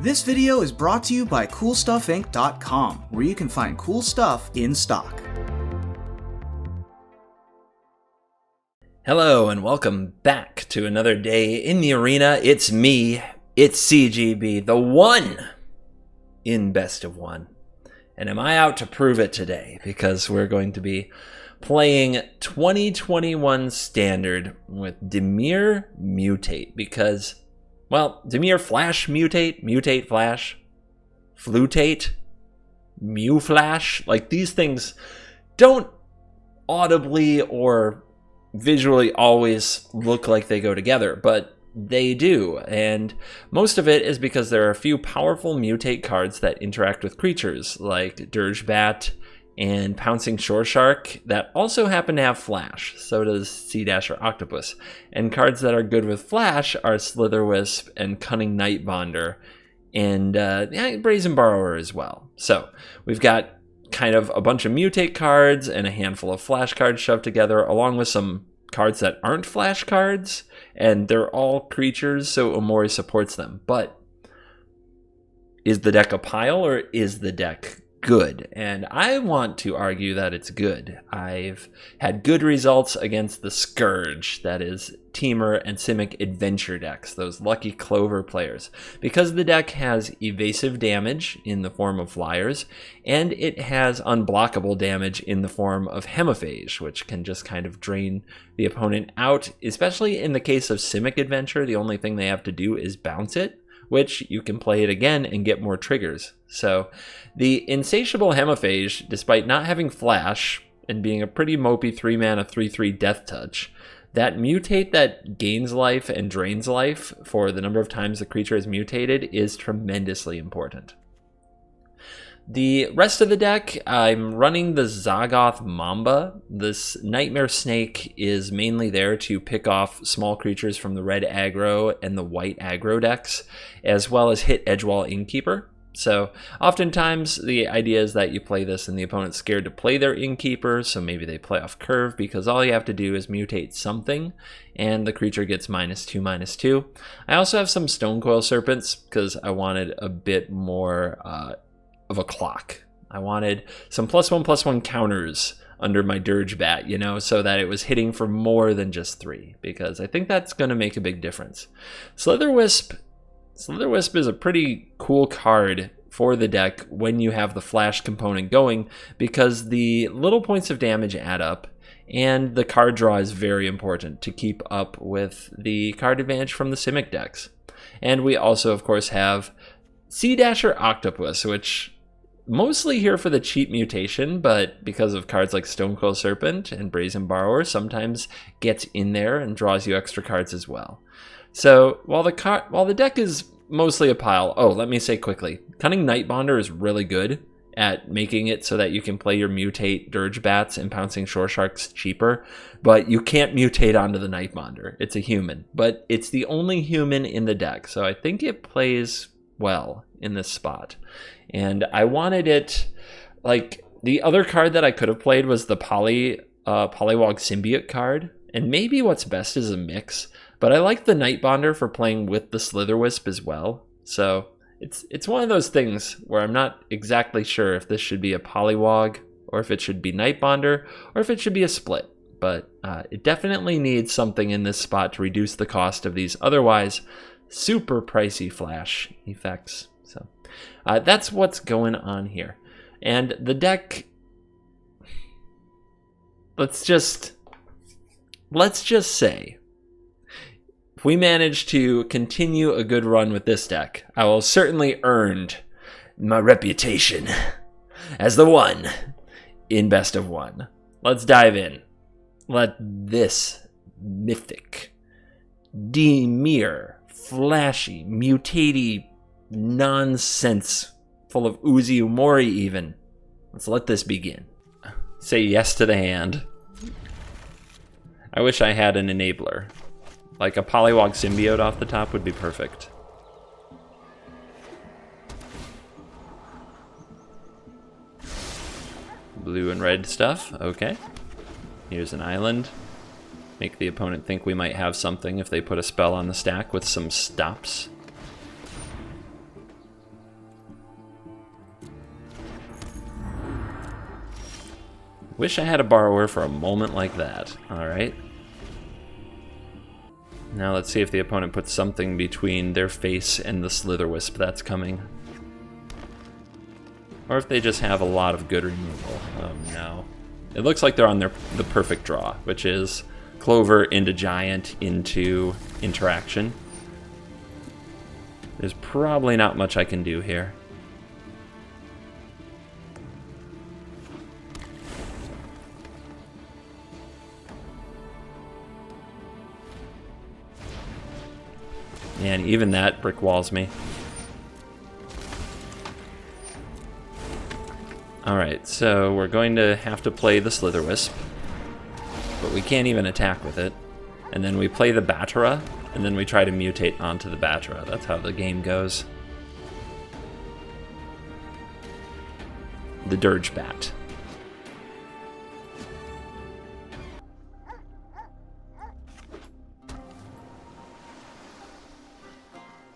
This video is brought to you by CoolStuffInc.com, where you can find cool stuff in stock. Hello and welcome back to another day in the arena. It's me, it's CGB, the one in Best of One. And am I out to prove it today? Because we're going to be playing 2021 Standard with Dimir Mutate. Because, well, Dimir Flash Mutate, Mutate Flash, Flutate, Mew Flash. Like, these things don't audibly or visually always look like they go together, but they do, and most of it is because there are a few powerful mutate cards that interact with creatures like Dirge Bat and Pouncing Shore Shark that also happen to have Flash. So does Sea Dasher Octopus. And cards that are good with Flash are Slitherwisp and Cunning Nightbonder and Brazen Borrower as well. So we've got kind of a bunch of mutate cards and a handful of Flash cards shoved together, along with some cards that aren't Flash cards, and they're all creatures, so Omori supports them. But is the deck a pile, or is the deck good? And I want to argue that it's good. I've had good results against the Scourge, that is Temur and Simic Adventure decks, those lucky Clover players, because the deck has evasive damage in the form of flyers, and it has unblockable damage in the form of Hemiphage, which can just kind of drain the opponent out. Especially in the case of Simic Adventure, the only thing they have to do is bounce it, which you can play it again and get more triggers. So the Insatiable Hemiphage, despite not having Flash and being a pretty mopey 3-mana 3/3 Death Touch, that mutate that gains life and drains life for the number of times the creature is mutated is tremendously important. The rest of the deck, I'm running the Zagoth Mamba. This Nightmare Snake is mainly there to pick off small creatures from the red aggro and the white aggro decks, as well as hit Edgewall Innkeeper. So oftentimes the idea is that you play this and the opponent's scared to play their Innkeeper, so maybe they play off curve, because all you have to do is mutate something and the creature gets -2/-2. I also have some Stonecoil Serpents because I wanted a bit more of a clock. I wanted some +1/+1 counters under my Dirge Bat, you know, so that it was hitting for more than just 3, because I think that's going to make a big difference. Slitherwisp is a pretty cool card for the deck when you have the Flash component going, because the little points of damage add up, and the card draw is very important to keep up with the card advantage from the Simic decks. And we also, of course, have Sea Dasher Octopus, which mostly here for the cheap mutation, but because of cards like Stonecoil Serpent and Brazen Borrower, sometimes gets in there and draws you extra cards as well. So while the deck is mostly a pile, let me say quickly, Cunning Nightbonder is really good at making it so that you can play your mutate Dirge Bats and Pouncing Shore Sharks cheaper, but you can't mutate onto the Nightbonder. It's a human, but it's the only human in the deck, so I think it plays well in this spot. And I wanted it, like, the other card that I could have played was the Polywog Symbiote card, and maybe what's best is a mix, but I like the Nightbonder for playing with the Slitherwisp as well. So it's one of those things where I'm not exactly sure if this should be a Polywog, or if it should be Nightbonder, or if it should be a split. But it definitely needs something in this spot to reduce the cost of these otherwise super pricey Flash effects. So that's what's going on here. And the deck, let's just say, if we manage to continue a good run with this deck, I will certainly earn my reputation as the one in Best of One. Let's dive in. Let this mythic Dimir flashy, mutatey nonsense, full of Uzi Umori even. Let's let this begin. Say yes to the hand. I wish I had an enabler. Like a Polywog Symbiote off the top would be perfect. Blue and red stuff, okay. Here's an island. Make the opponent think we might have something if they put a spell on the stack with some stops. Wish I had a borrower for a moment like that. Alright. Now let's see if the opponent puts something between their face and the Slitherwisp that's coming. Or if they just have a lot of good removal. Oh no. It looks like they're on the perfect draw, which is Clover into Giant into Interaction. There's probably not much I can do here. And even that brick walls me. Alright, so we're going to have to play the Slitherwisp, but we can't even attack with it. And then we play the Batara, and then we try to mutate onto the Batara. That's how the game goes. The Dirge Bat.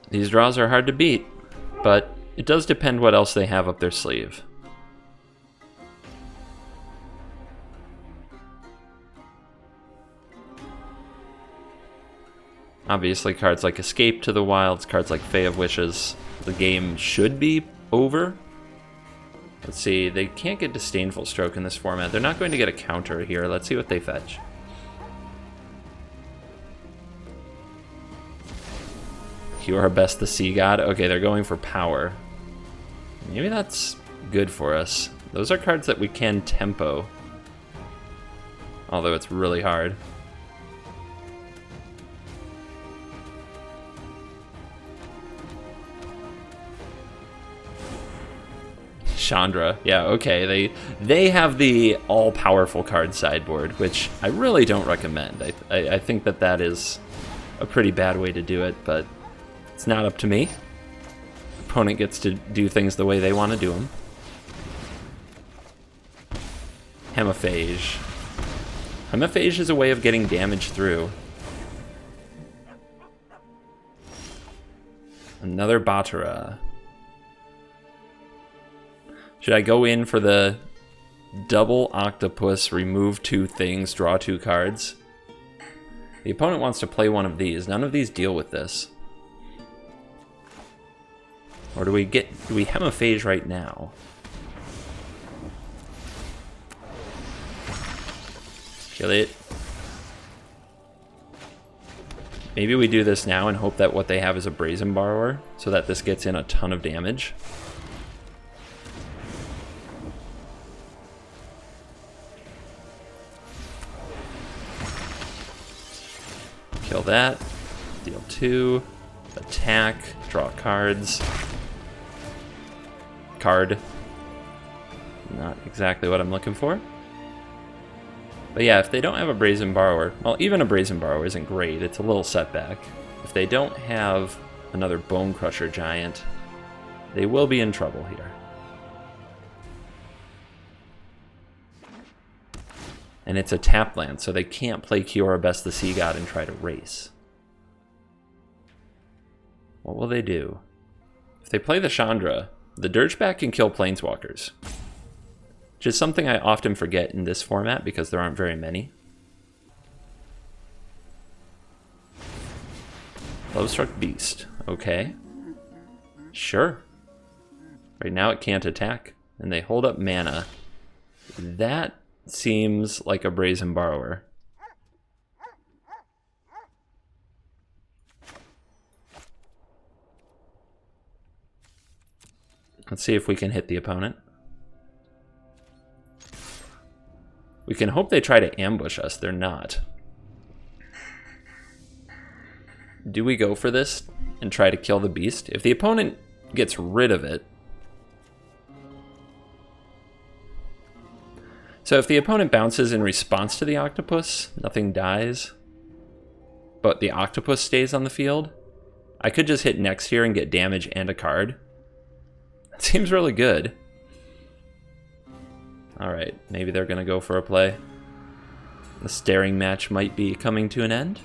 These draws are hard to beat, but it does depend what else they have up their sleeve. Obviously, cards like Escape to the Wilds, cards like Fae of Wishes, the game should be over. Let's see, they can't get Disdainful Stroke in this format. They're not going to get a counter here. Let's see what they fetch. You are best the Sea God. Okay, they're going for power. Maybe that's good for us. Those are cards that we can tempo. Although it's really hard. Chandra. Yeah, okay. They have the all-powerful card sideboard, which I really don't recommend. I think that is a pretty bad way to do it, but it's not up to me. Opponent gets to do things the way they want to do them. Hemiphage. Hemiphage is a way of getting damage through. Another Batara. Should I go in for the double octopus, remove 2 things, draw 2 cards? The opponent wants to play one of these. None of these deal with this. Or do we Hemiphage right now? Kill it. Maybe we do this now and hope that what they have is a Brazen Borrower, so that this gets in a ton of damage. Kill that. Deal 2. Attack. Draw cards. Card. Not exactly what I'm looking for. But yeah, if they don't have a Brazen Borrower, well, even a Brazen Borrower isn't great. It's a little setback. If they don't have another Bone Crusher Giant, they will be in trouble here. And it's a tap land, so they can't play Kiora Best the Sea God and try to race. What will they do? If they play the Chandra, the Dirgeback can kill Planeswalkers. Which is something I often forget in this format because there aren't very many. Lovestruck Beast. Okay. Sure. Right now it can't attack. And they hold up mana. That seems like a Brazen Borrower. Let's see if we can hit the opponent. We can hope they try to ambush us. They're not. Do we go for this and try to kill the beast? If the opponent gets rid of it... So if the opponent bounces in response to the octopus, nothing dies, but the octopus stays on the field, I could just hit next here and get damage and a card. That seems really good. Alright, maybe they're going to go for a play. The staring match might be coming to an end.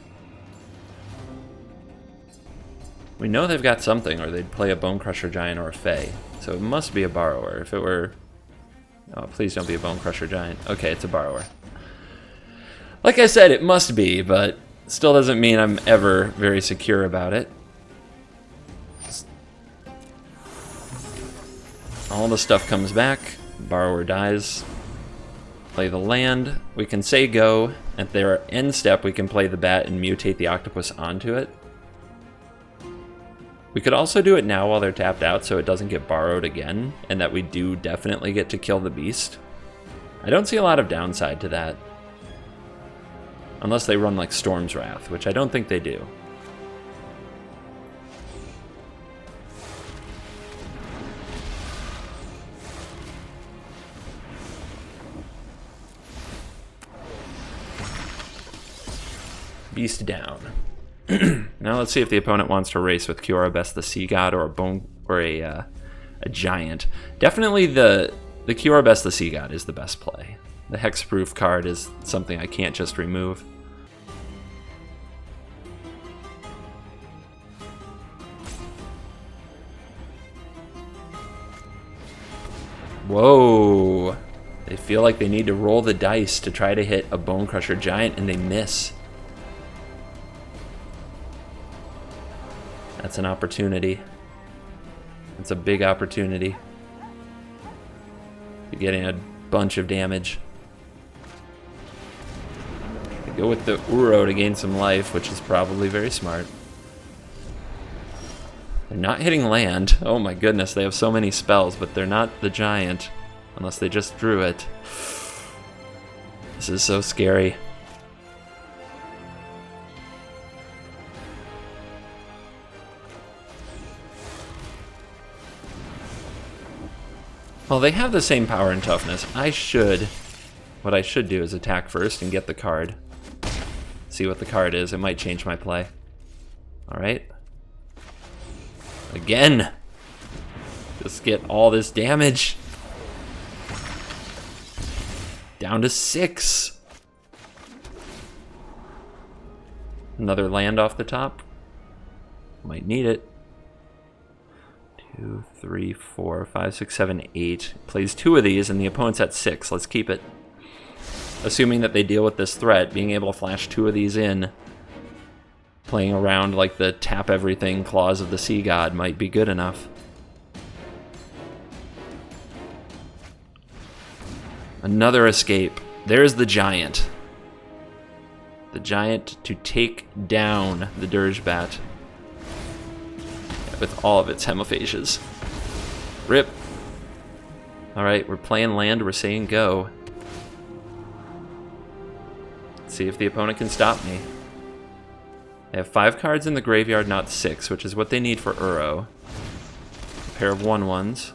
We know they've got something, or they'd play a Bone Crusher Giant or a Fae. So it must be a Borrower. If it were Oh, please don't be a Bone Crusher Giant. Okay, it's a Borrower. Like I said, it must be, but still doesn't mean I'm ever very secure about it. All the stuff comes back. Borrower dies. Play the land. We can say go. At their end step, we can play the bat and mutate the octopus onto it. We could also do it now while they're tapped out so it doesn't get borrowed again, and that we do definitely get to kill the beast. I don't see a lot of downside to that. Unless they run like Storm's Wrath, which I don't think they do. Beast down. Now let's see if the opponent wants to race with Kiora Best the Sea God or a giant. Definitely the Kiora Best the Sea God is the best play. The hexproof card is something I can't just remove. Whoa! They feel like they need to roll the dice to try to hit a Bone Crusher Giant and they miss. That's an opportunity. It's a big opportunity. You're getting a bunch of damage. They go with the Uro to gain some life, which is probably very smart. They're not hitting land. Oh my goodness, they have so many spells, but they're not the giant. Unless they just drew it. This is so scary. Well, they have the same power and toughness. What I should do is attack first and get the card. See what the card is. It might change my play. Alright. Again! Just get all this damage. Down to 6. Another land off the top. Might need it. 2, 3, 4, 5, 6, 7, 8. Plays 2 of these and the opponent's at 6. Let's keep it. Assuming that they deal with this threat, being able to flash 2 of these in, playing around like the tap everything clause of the Sea God might be good enough. Another escape. There's the giant. The giant to take down the Dirge Bat. With all of its hemiphages. Rip. Alright, we're playing land, we're saying go. Let's see if the opponent can stop me. They have 5 cards in the graveyard, not 6, which is what they need for Uro. A pair of 1/1s.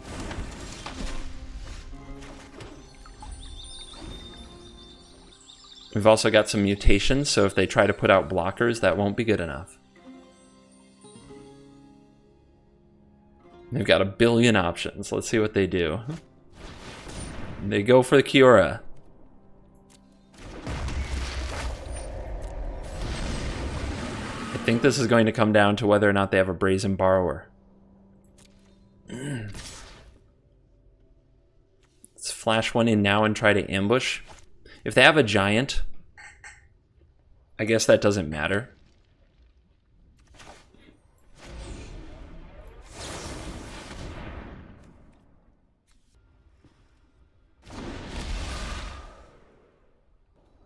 We've also got some mutations, so if they try to put out blockers, that won't be good enough. They've got a billion options. Let's see what they do. They go for the Kiora. I think this is going to come down to whether or not they have a Brazen Borrower. Let's flash one in now and try to ambush. If they have a giant, I guess that doesn't matter.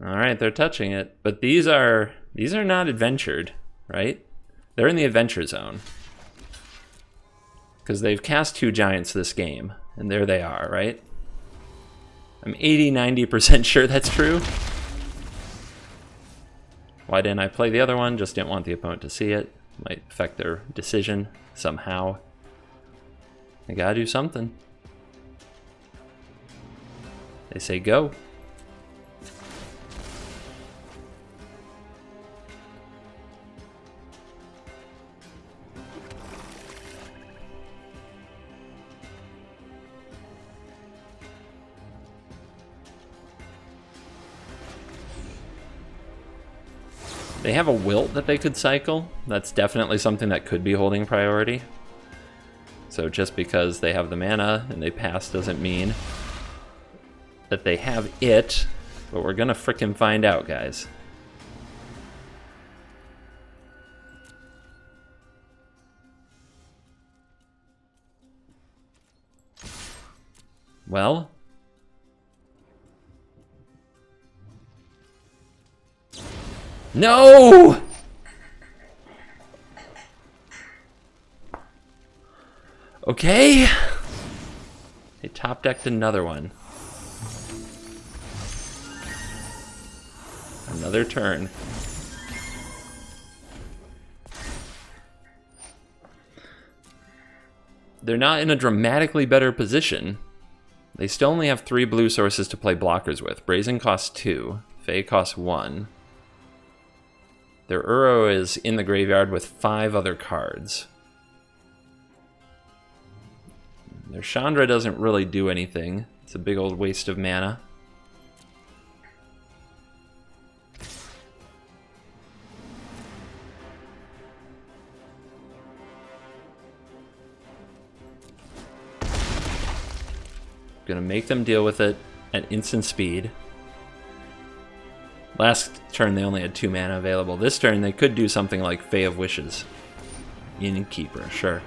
Alright, they're touching it. But these are not adventured, right? They're in the adventure zone. Because they've cast 2 giants this game. And there they are, right? I'm 80-90% sure that's true. Why didn't I play the other one? Just didn't want the opponent to see it. Might affect their decision somehow. I gotta do something. They say go. They have a Wilt that they could cycle. That's definitely something that could be holding priority. So just because they have the mana and they pass doesn't mean that they have it, but we're gonna frickin' find out, guys. Well, no! Okay. They top decked another one. Another turn. They're not in a dramatically better position. They still only have 3 blue sources to play blockers with. Brazen costs 2. Fae costs 1. Their Uro is in the graveyard with 5 other cards. Their Chandra doesn't really do anything. It's a big old waste of mana. Gonna make them deal with it at instant speed. Last turn they only had 2 mana available. This turn they could do something like Fae of Wishes. Innkeeper, sure.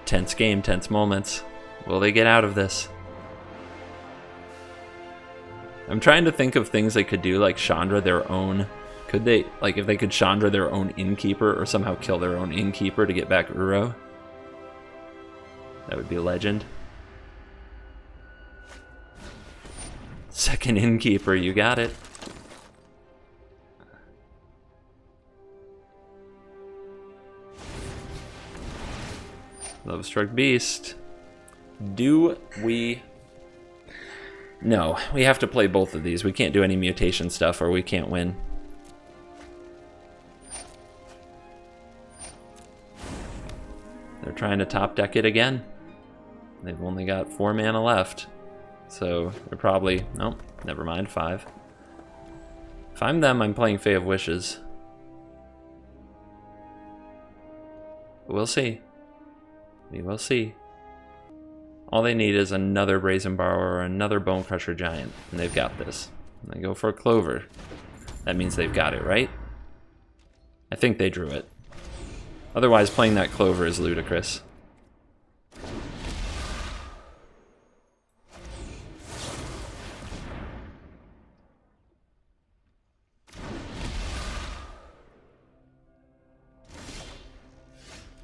Tense game, tense moments. Will they get out of this? I'm trying to think of things they could do, like Chandra their own. Could they, like, if they could Chandra their own Innkeeper or somehow kill their own Innkeeper to get back Uro? That would be a legend. Second Innkeeper, you got it. Love-struck Beast. Do we... No, we have to play both of these. We can't do any mutation stuff or we can't win. They're trying to top deck it again. They've only got 4 mana left. So they're probably... Nope, never mind, 5. If I'm them, I'm playing Fae of Wishes. We'll see. We will see. All they need is another Brazen Borrower or another Bone Crusher Giant, and they've got this. And they go for a Clover. That means they've got it, right? I think they drew it. Otherwise, playing that Clover is ludicrous.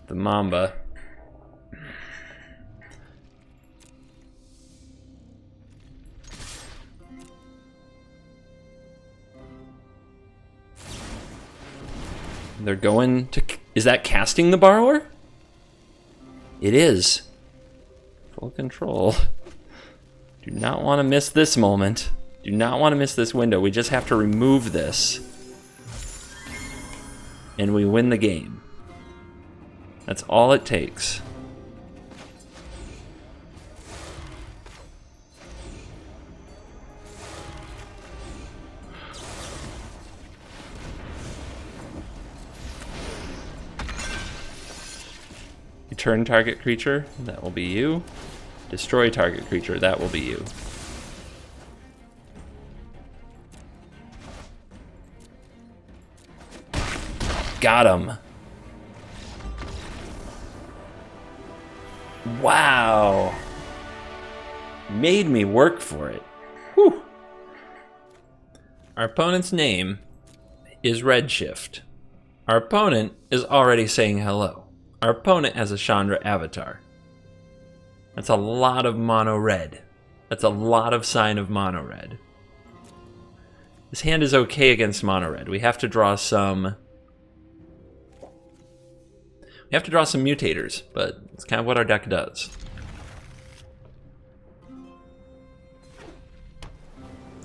The Mamba. They're going to... Is that casting the Borrower? It is. Full control. Do not want to miss this moment. Do not want to miss this window. We just have to remove this. And we win the game. That's all it takes. Turn target creature, that will be you. Destroy target creature, that will be you. Got him. Wow. Made me work for it. Whew. Our opponent's name is Redshift. Our opponent is already saying hello. Our opponent has a Chandra avatar. That's a lot of mono red. That's a lot of sign of mono red. This hand is okay against mono red. We have to draw some... We have to draw some mutators, but it's kind of what our deck does.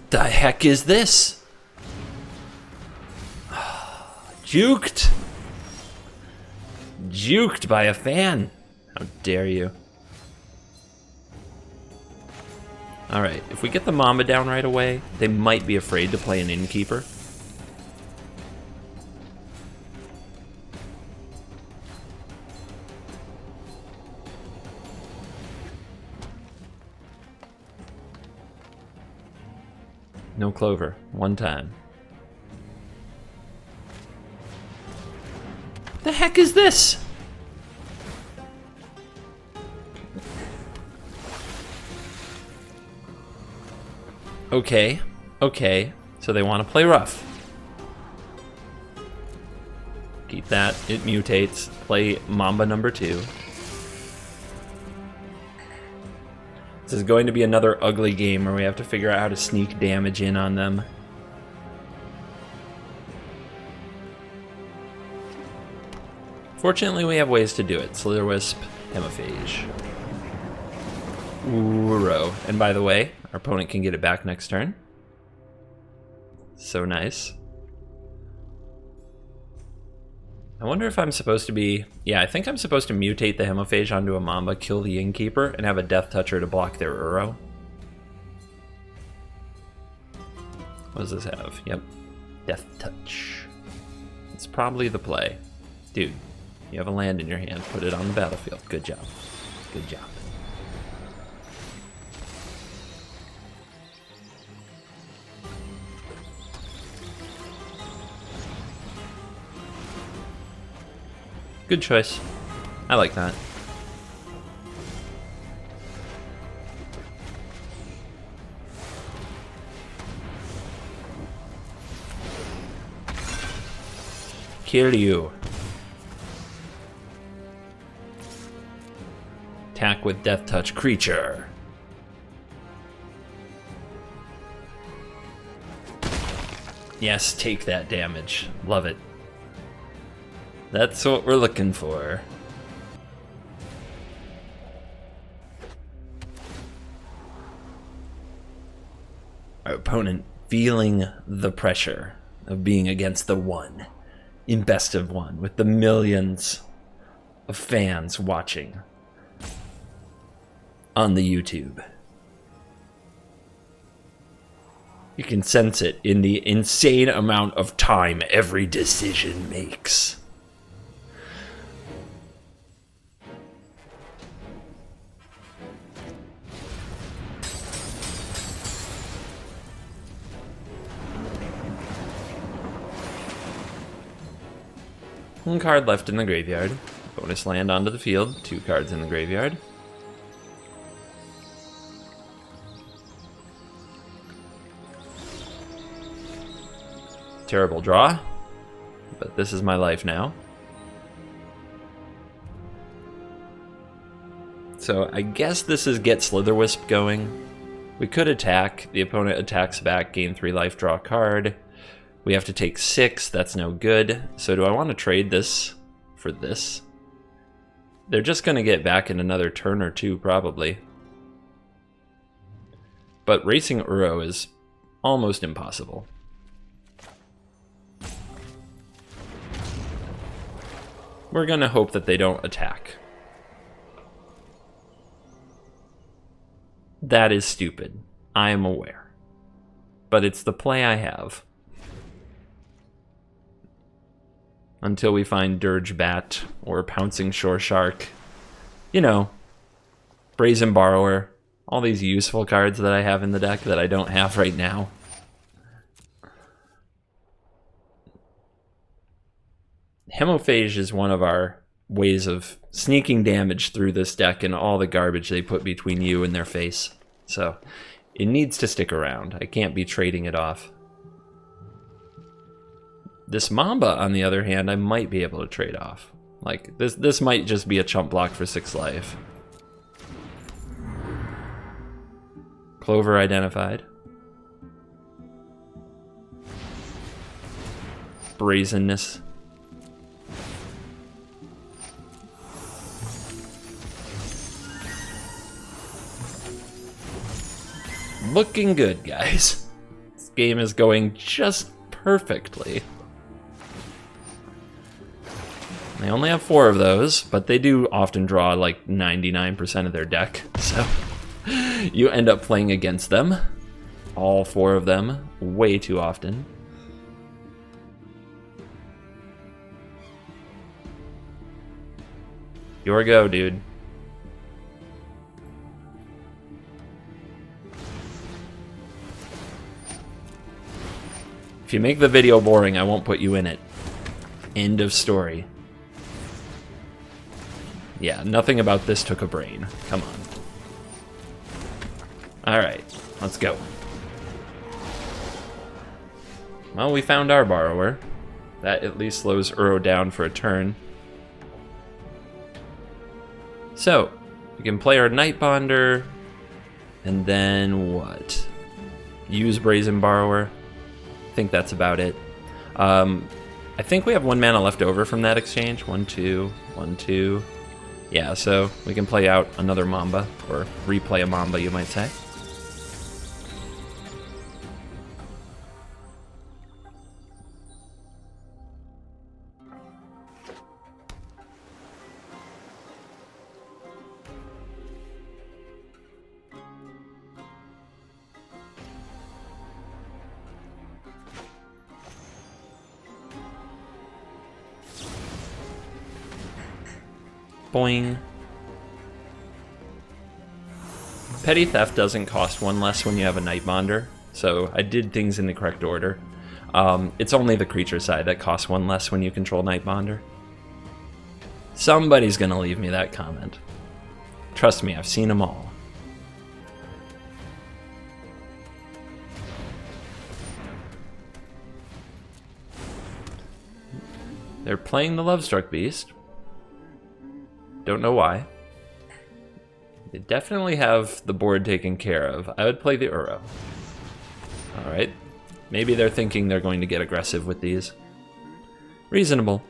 The heck is this? Juked! Juked by a fan. How dare you. Alright, if we get the Mamba down right away, they might be afraid to play an Innkeeper. No Clover. One time. The heck is this? Okay. Okay. So they want to play rough. Keep that. It mutates. Play Mamba number 2. This is going to be another ugly game where we have to figure out how to sneak damage in on them. Fortunately, we have ways to do it. Slitherwisp, Hemophage. Uro. And by the way, our opponent can get it back next turn. So nice. I wonder if I'm supposed to be... Yeah, I think I'm supposed to mutate the Hemophage onto a Mamba, kill the Innkeeper, and have a Death Toucher to block their Uro. What does this have? Yep. Death Touch. It's probably the play. Dude, you have a land in your hand. Put it on the battlefield. Good job. Good job. Good choice. I like that. Kill you. Attack with Death Touch creature. Yes, take that damage. Love it. That's what we're looking for. Our opponent feeling the pressure of being against the one in best of one with the millions of fans watching on the YouTube. You can sense it in the insane amount of time every decision makes. One card left in the graveyard. Bonus land onto the field. 2 cards in the graveyard. Terrible draw, but this is my life now. So I guess this is get Slitherwisp going. We could attack. The opponent attacks back, gain 3 life, draw a card. We have to take 6, that's no good. So do I want to trade this for this? They're just going to get back in another turn or 2, probably. But racing Uro is almost impossible. We're going to hope that they don't attack. That is stupid. I am aware. But it's the play I have. Until we find Dirge Bat or Pouncing Shore Shark. You know, Brazen Borrower. All these useful cards that I have in the deck that I don't have right now. Hemophage is one of our ways of sneaking damage through this deck and all the garbage they put between you and their face. So it needs to stick around. I can't be trading it off. This Mamba, on the other hand, I might be able to trade off. Like, this might just be a chump block for 6 life. Clover identified. Brazenness. Looking good, guys. This game is going just perfectly. They only have 4 of those, but they do often draw like 99% of their deck, so you end up playing against them. All 4 of them, way too often. Your go, dude. If you make the video boring, I won't put you in it. End of story. Yeah, nothing about this took a brain. Come on. Alright, let's go. Well, we found our borrower. That at least slows Uro down for a turn. So, we can play our Nightbonder, and then what? Use Brazen Borrower. I think that's about it. I think we have 1 mana left over from that exchange. 1, 2, 1, 2. Yeah, so we can play out another Mamba, or replay a Mamba, you might say. Boing. Petty Theft doesn't cost 1 less when you have a Nightbonder, so I did things in the correct order. It's only the creature side that costs 1 less when you control Nightbonder. Somebody's gonna leave me that comment. Trust me, I've seen them all. They're playing the Lovestruck Beast. Don't know why. They definitely have the board taken care of. I would play the Uro. Alright. Maybe they're thinking they're going to get aggressive with these. Reasonable.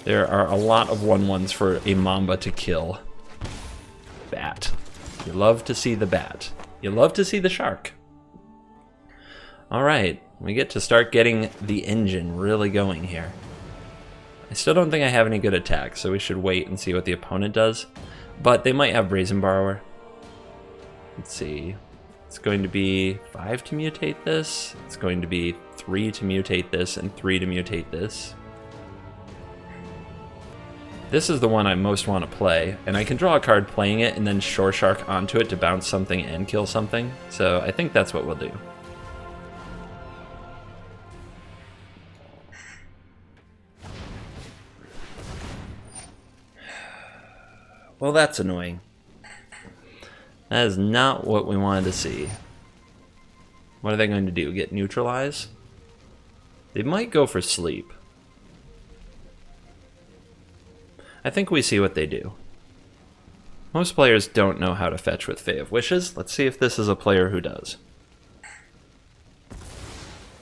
There are a lot of 1/1s for a Mamba to kill. Bat. You love to see the bat. You love to see the shark. Alright. We get to start getting the engine really going here. I still don't think I have any good attacks, so we should wait and see what the opponent does. But they might have Brazen Borrower. Let's see. It's going to be 5 to mutate this. It's going to be 3 to mutate this, and 3 to mutate this. This is the one I most want to play, and I can draw a card playing it and then Shore Shark onto it to bounce something and kill something. So I think that's what we'll do. Well, that's annoying. That is not what we wanted to see. What are they going to do? Get neutralized? They might go for sleep. I think we see what they do. Most players don't know how to fetch with Fae of Wishes. Let's see if this is a player who does.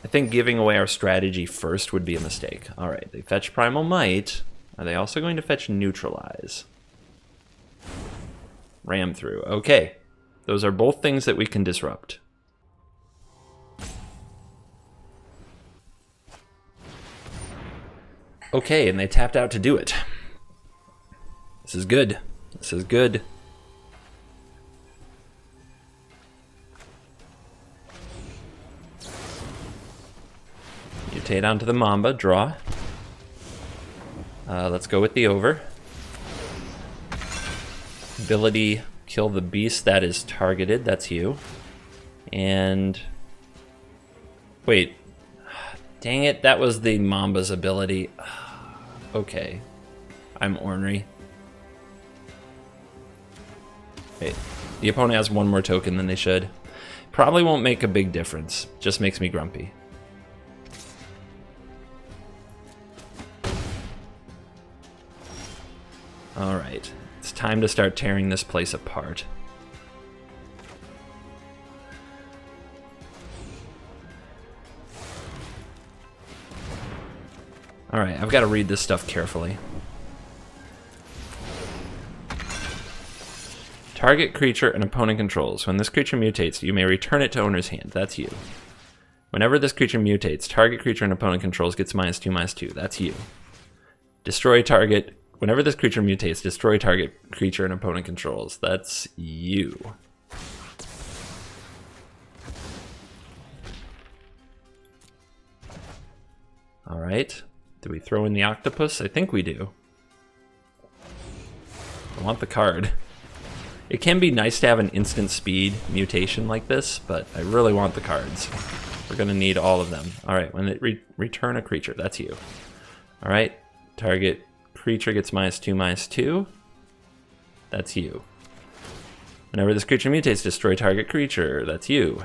I think giving away our strategy first would be a mistake. Alright, they fetch Primal Might. Are they also going to fetch Neutralize? Ram through. Okay. Those are both things that we can disrupt. Okay, and they tapped out to do it. This is good. This is good. Mutate onto the Mamba, draw. Let's go with the over. Ability, kill the beast that is targeted, that's you. And... wait. Dang it, that was the Mamba's ability. Okay. I'm ornery. Wait, the opponent has 1 more token than they should. Probably won't make a big difference, just makes me grumpy. Alright, it's time to start tearing this place apart. Alright, I've got to read this stuff carefully. Target creature an opponent controls. When this creature mutates, you may return it to owner's hand. That's you. Whenever this creature mutates, target creature an opponent controls gets -2/-2. That's you. Destroy target. Whenever this creature mutates, destroy target creature an opponent controls. That's you. Alright. Do we throw in the octopus? I think we do. I want the card. It can be nice to have an instant speed mutation like this, but I really want the cards. We're gonna need all of them. All right, when it return a creature, that's you. All right, target creature gets -2/-2. That's you. Whenever this creature mutates, destroy target creature. That's you.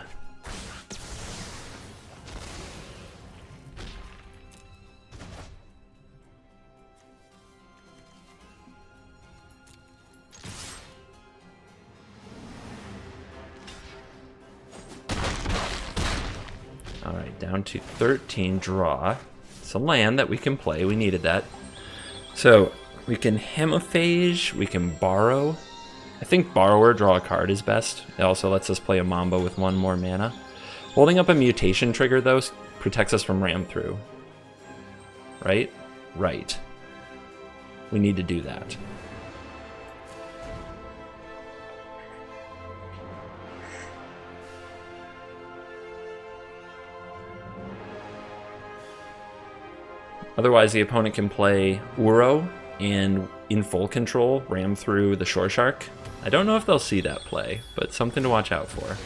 All right, down to 13, draw. It's a land that we can play, we needed that. So we can Hemiphage, we can borrow. I think borrower, draw a card is best. It also lets us play a Mamba with 1 more mana. Holding up a mutation trigger though protects us from ram through. Right? Right. We need to do that. Otherwise, the opponent can play Uro and in full control, ram through the Shore Shark. I don't know if they'll see that play, but something to watch out for.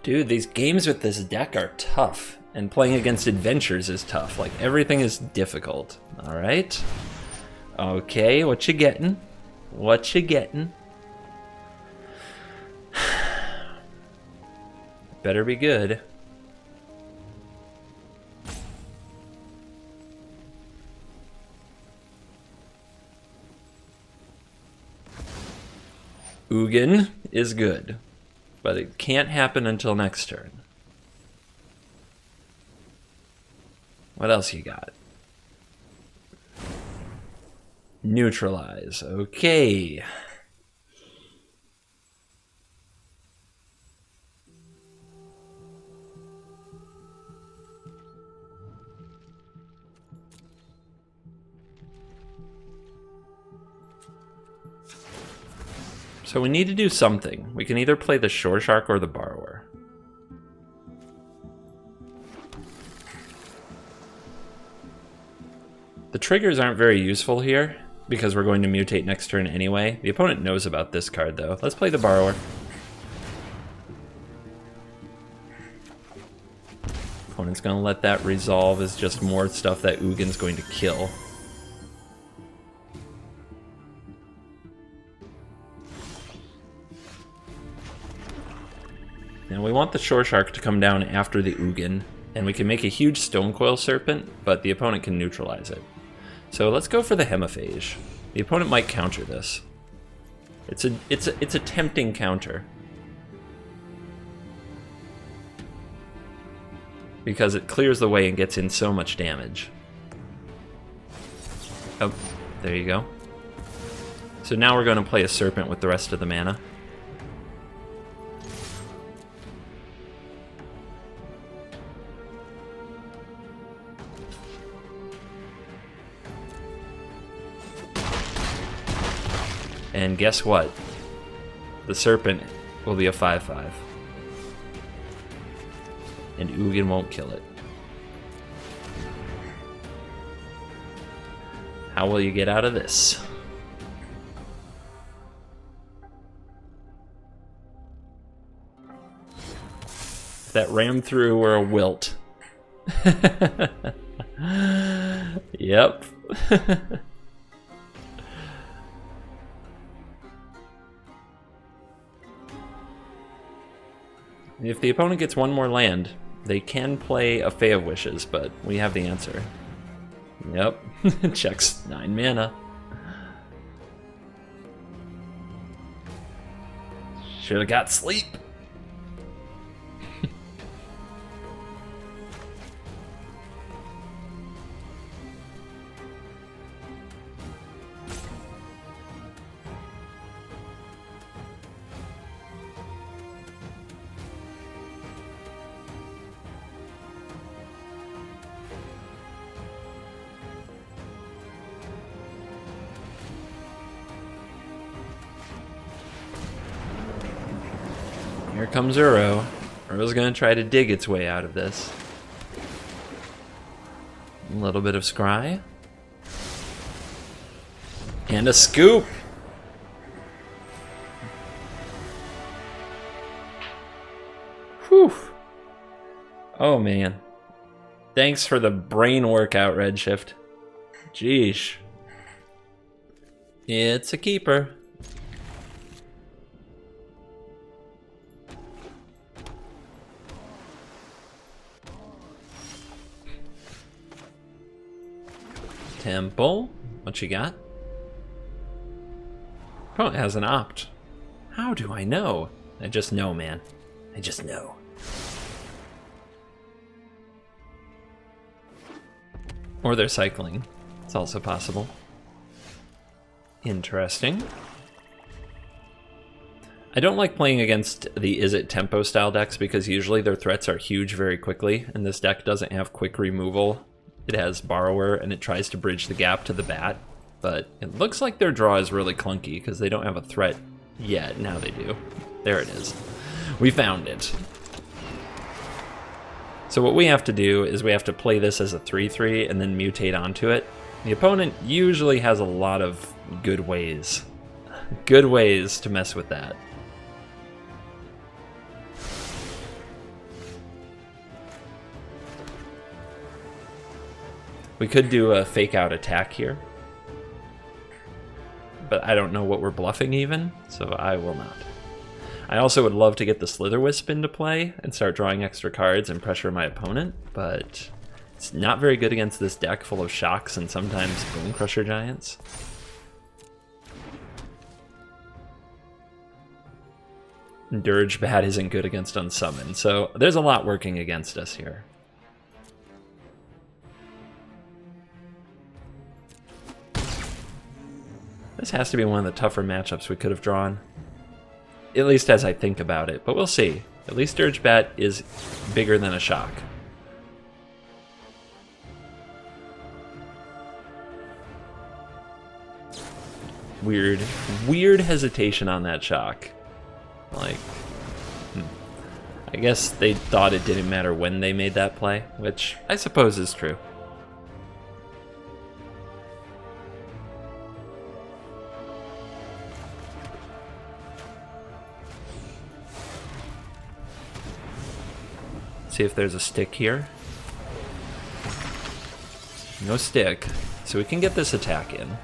Dude, these games with this deck are tough. And playing against adventures is tough. Like, everything is difficult. Alright. Okay, what you getting? What you getting? Better be good. Ugin is good. But it can't happen until next turn. What else you got? Neutralize. Okay. So we need to do something. We can either play the Shore Shark or the Borrower. The triggers aren't very useful here, because we're going to mutate next turn anyway. The opponent knows about this card, though. Let's play the Borrower. Opponent's going to let that resolve as just more stuff that Ugin's going to kill. Now we want the Shore Shark to come down after the Ugin, and we can make a huge Stonecoil Serpent, but the opponent can neutralize it. So let's go for the Hemiphage. The opponent might counter this. It's a tempting counter. Because it clears the way and gets in so much damage. Oh, there you go. So now we're going to play a Serpent with the rest of the mana. And guess what? The Serpent will be a 5/5. And Ugin won't kill it. How will you get out of this? If that ram through were a wilt. Yep. If the opponent gets one more land, they can play a Fae of Wishes, but we have the answer. Yep, checks 9 mana. Should've got sleep. Here comes Uro. Uro's gonna try to dig its way out of this. A little bit of scry. And a scoop! Whew. Oh man. Thanks for the brain workout, Redshift. Jeesh. It's a keeper. Temple. What you got? Opponent has an opt. How do I know? I just know, man. I just know. Or they're cycling. It's also possible. Interesting. I don't like playing against the Is It Tempo style decks because usually their threats are huge very quickly, and this deck doesn't have quick removal. It has Borrower, and it tries to bridge the gap to the bat, but it looks like their draw is really clunky because they don't have a threat yet. Now they do. There it is. We found it. So what we have to do is we have to play this as a 3/3 and then mutate onto it. The opponent usually has a lot of good ways to mess with that. We could do a fake out attack here, but I don't know what we're bluffing even, so I will not. I also would love to get the Slither Wisp into play and start drawing extra cards and pressure my opponent, but it's not very good against this deck full of shocks and sometimes Bone Crusher Giants. Dirge Bat isn't good against Unsummon, so there's a lot working against us here. This has to be one of the tougher matchups we could have drawn. At least as I think about it, but we'll see. At least Dirge Bat is bigger than a shock. Weird hesitation on that shock. Like, I guess they thought it didn't matter when they made that play, which I suppose is true. See if there's a stick here. No stick, so we can get this attack in.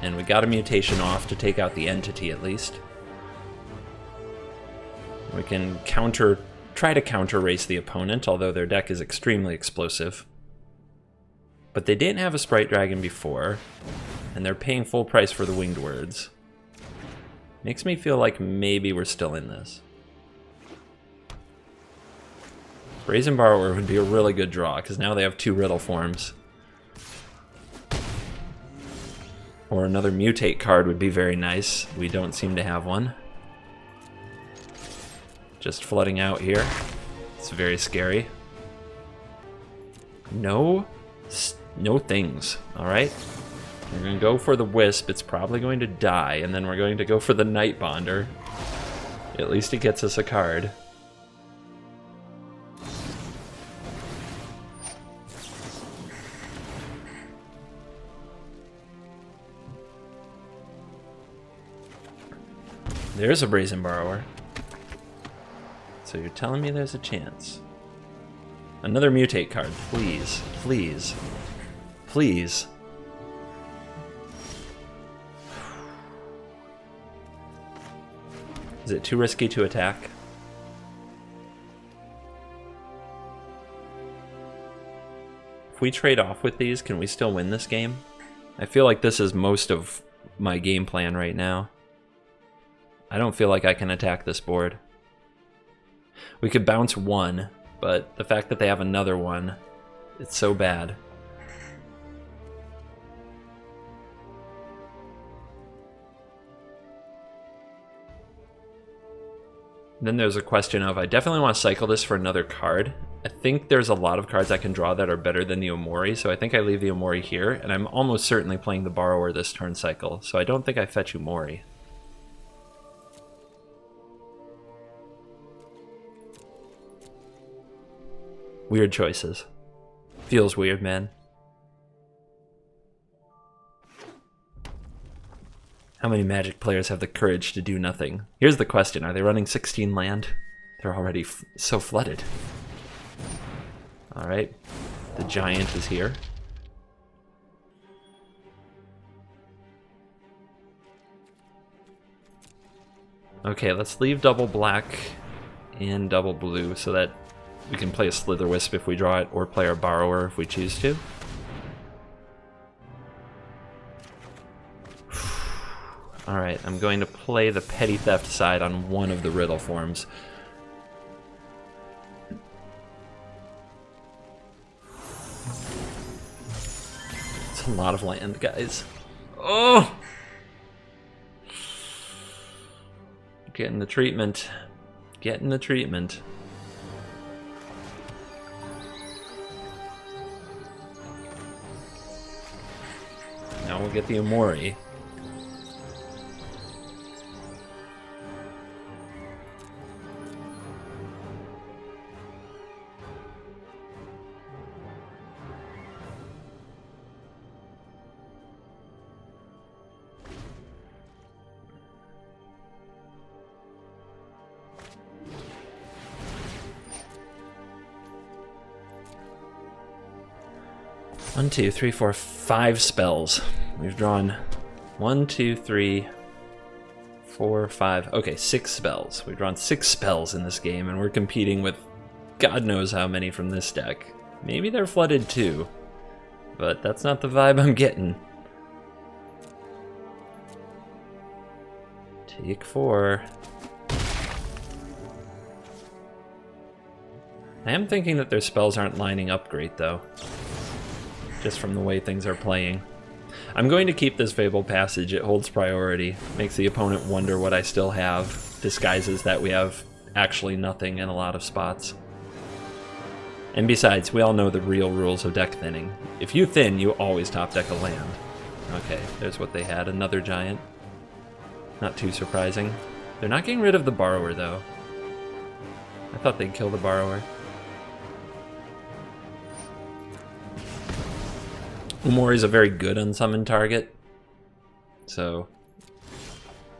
And we got a mutation off to take out the entity at least. We can try to counter race the opponent, although their deck is extremely explosive. But they didn't have a Sprite Dragon before, and they're paying full price for the Winged Words. Makes me feel like maybe we're still in this. Brazen Borrower would be a really good draw, because now they have 2 Riddle forms. Or another Mutate card would be very nice. We don't seem to have one. Just flooding out here. It's very scary. No things, alright? We're going to go for the Wisp. It's probably going to die, and then we're going to go for the Night Bonder. At least it gets us a card. There's a Brazen Borrower. So you're telling me there's a chance. Another Mutate card, please, please, please. Is it too risky to attack? If we trade off with these, can we still win this game? I feel like this is most of my game plan right now. I don't feel like I can attack this board. We could bounce one, but the fact that they have another one, it's so bad. Then there's a question of, I definitely want to cycle this for another card. I think there's a lot of cards I can draw that are better than the Omori, so I think I leave the Omori here, and I'm almost certainly playing the Borrower this turn cycle, so I don't think I fetch Omori. Weird choices. Feels weird, man. How many Magic players have the courage to do nothing? Here's the question. Are they running 16 land? They're already so flooded. Alright. The giant is here. Okay, let's leave double black and double blue so that we can play a Slither Wisp if we draw it, or play our Borrower if we choose to. Alright, I'm going to play the Petty Theft side on one of the Riddle forms. It's a lot of land, guys. Oh! Getting the treatment. Getting the treatment. Now we'll get the Omori. One, two, three, four, 5 spells. We've drawn 1, 2, 3, 4, 5. Okay, 6 spells. We've drawn 6 spells in this game, and we're competing with God knows how many from this deck. Maybe they're flooded too, but that's not the vibe I'm getting. Take 4. I am thinking that their spells aren't lining up great, though. Just from the way things are playing. I'm going to keep this Fabled Passage. It holds priority. Makes the opponent wonder what I still have. Disguises that we have actually nothing in a lot of spots. And besides, we all know the real rules of deck thinning. If you thin, you always top deck a land. Okay, there's what they had. Another giant. Not too surprising. They're not getting rid of the Borrower, though. I thought they'd kill the Borrower. Omori is a very good unsummoned target, so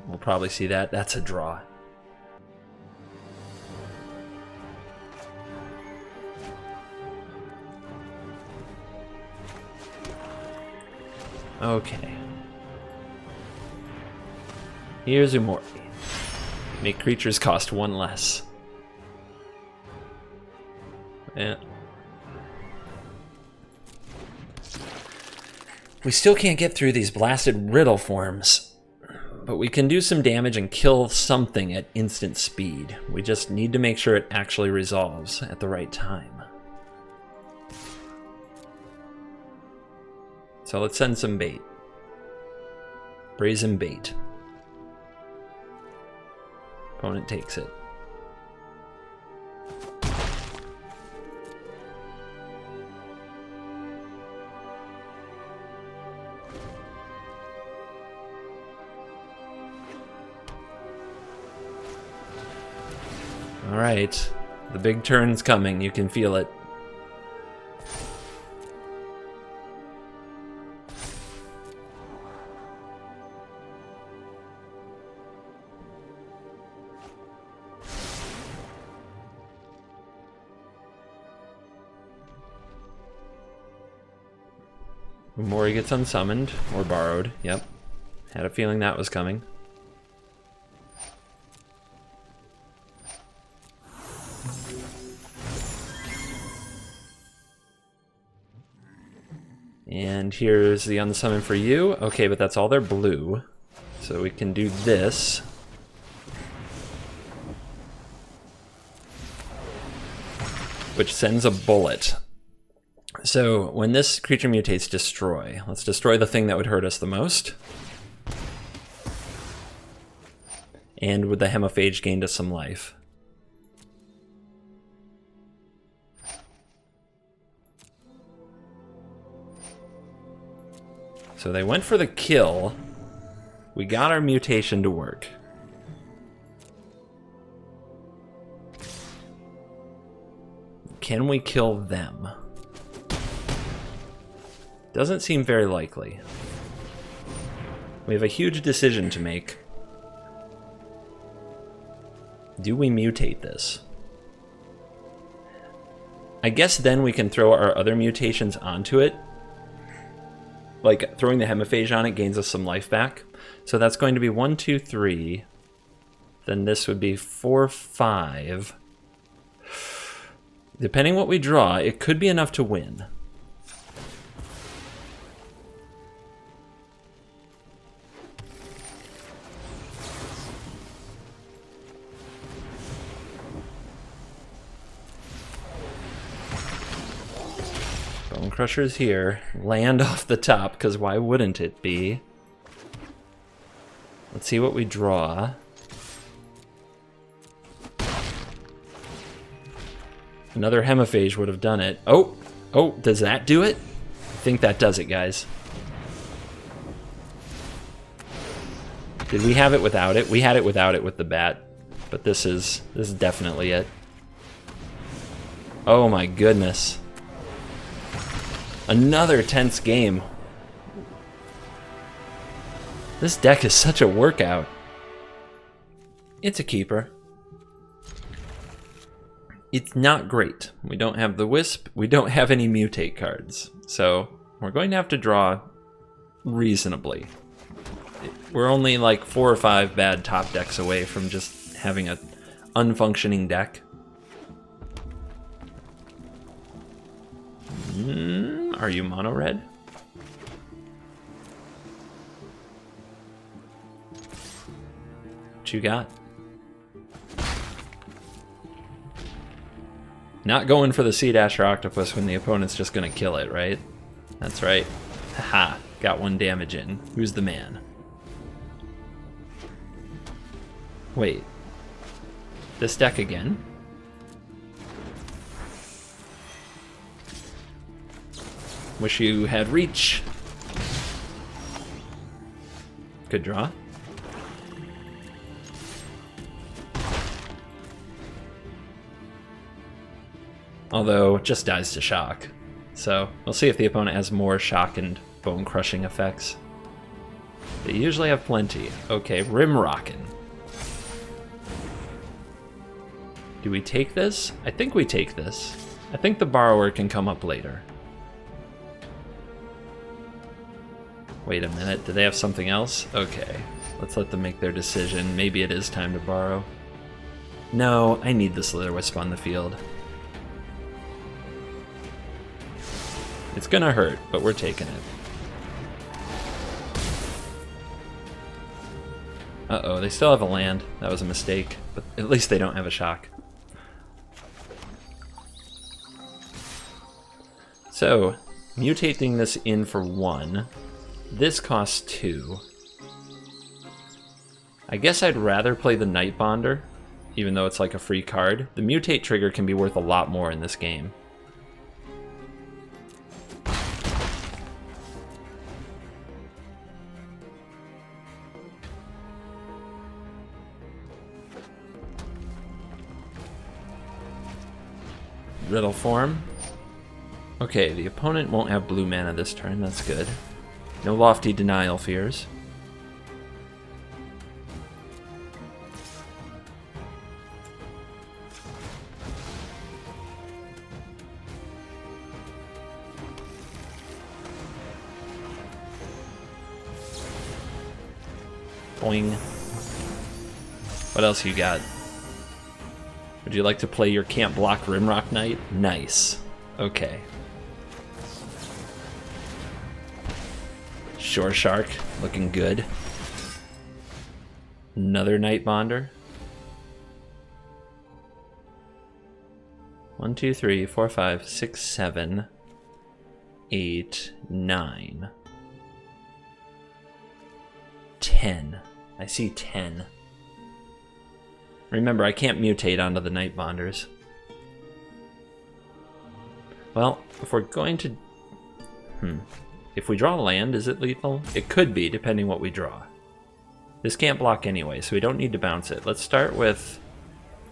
we'll probably see that. That's a draw. Okay. Here's Omori. Make creatures cost 1 less. Yeah. We still can't get through these blasted Riddle forms, but we can do some damage and kill something at instant speed. We just need to make sure it actually resolves at the right time. So let's send some bait. Brazen bait. Opponent takes it. Alright, the big turn's coming, you can feel it. Omori gets unsummoned, or borrowed, yep. Had a feeling that was coming. And here's the unsummon for you. Okay, but that's all their blue. So we can do this. Which sends a bullet. So when this creature mutates, destroy. Let's destroy the thing that would hurt us the most. And with the Hemophage gained us some life. So they went for the kill. We got our mutation to work. Can we kill them? Doesn't seem very likely. We have a huge decision to make. Do we mutate this? I guess then we can throw our other mutations onto it. Like, throwing the Hemiphage on it gains us some life back. So that's going to be 1, 2, 3. Then this would be 4, 5. Depending what we draw, it could be enough to win. Bone Crusher's here. Land off the top, because why wouldn't it be? Let's see what we draw. Another Hemiphage would have done it. Oh, does that do it? I think that does it, guys. Did we have it without it? We had it without it with the bat, but this is definitely it. Oh my goodness. Another tense game. This deck is such a workout. It's a keeper. It's not great. We don't have the Wisp. We don't have any Mutate cards. So we're going to have to draw reasonably. We're only like 4 or 5 bad top decks away from just having an unfunctioning deck. Are you mono red? What you got? Not going for the Sea Dasher Octopus when the opponent's just gonna kill it, right? That's right. Haha, got 1 damage in. Who's the man? Wait. This deck again? Wish you had reach. Good draw. Although, it just dies to shock. So, we'll see if the opponent has more shock and bone crushing effects. They usually have plenty. Okay, Rim Rockin'. Do we take this? I think we take this. I think the Borrower can come up later. Wait a minute, do they have something else? Okay, let's let them make their decision. Maybe it is time to borrow. No, I need the Slitherwisp on the field. It's gonna hurt, but we're taking it. Uh-oh, they still have a land. That was a mistake, but at least they don't have a shock. So, mutating this in for 1. This costs 2. I guess I'd rather play the Night Bonder, even though it's like a free card. The mutate trigger can be worth a lot more in this game. Riddle form. Okay, the opponent won't have blue mana this turn, that's good. No Lofty Denial fears. Boing. What else you got? Would you like to play your Can't Block Rimrock Knight? Nice. Okay. Shore Shark, looking good. Another Night Bonder. 1, 2, 3, 4, 5, 6, 7, 8, 9. 10. I see 10. Remember, I can't mutate onto the Night Bonders. Well, if we're going to... If we draw land, is it lethal? It could be, depending what we draw. This can't block anyway, so we don't need to bounce it. Let's start with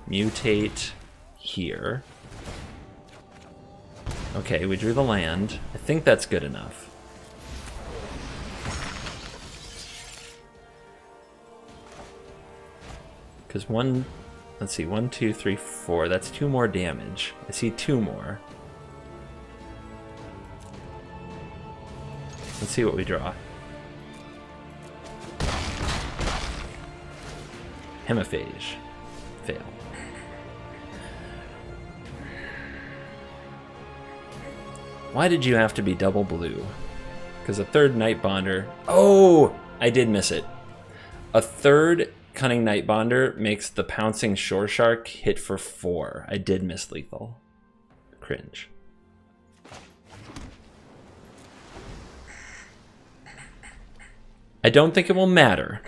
mutate here. Okay, we drew the land. I think that's good enough. Because let's see, 1, 2, 3, 4. That's 2 more damage. I see 2 more. Let's see what we draw. Hemiphage. Fail. Why did you have to be double blue? Because a third Nightbonder... Oh! I did miss it. A third Cunning Nightbonder makes the Pouncing Shore Shark hit for 4. I did miss lethal. Cringe. I don't think it will matter.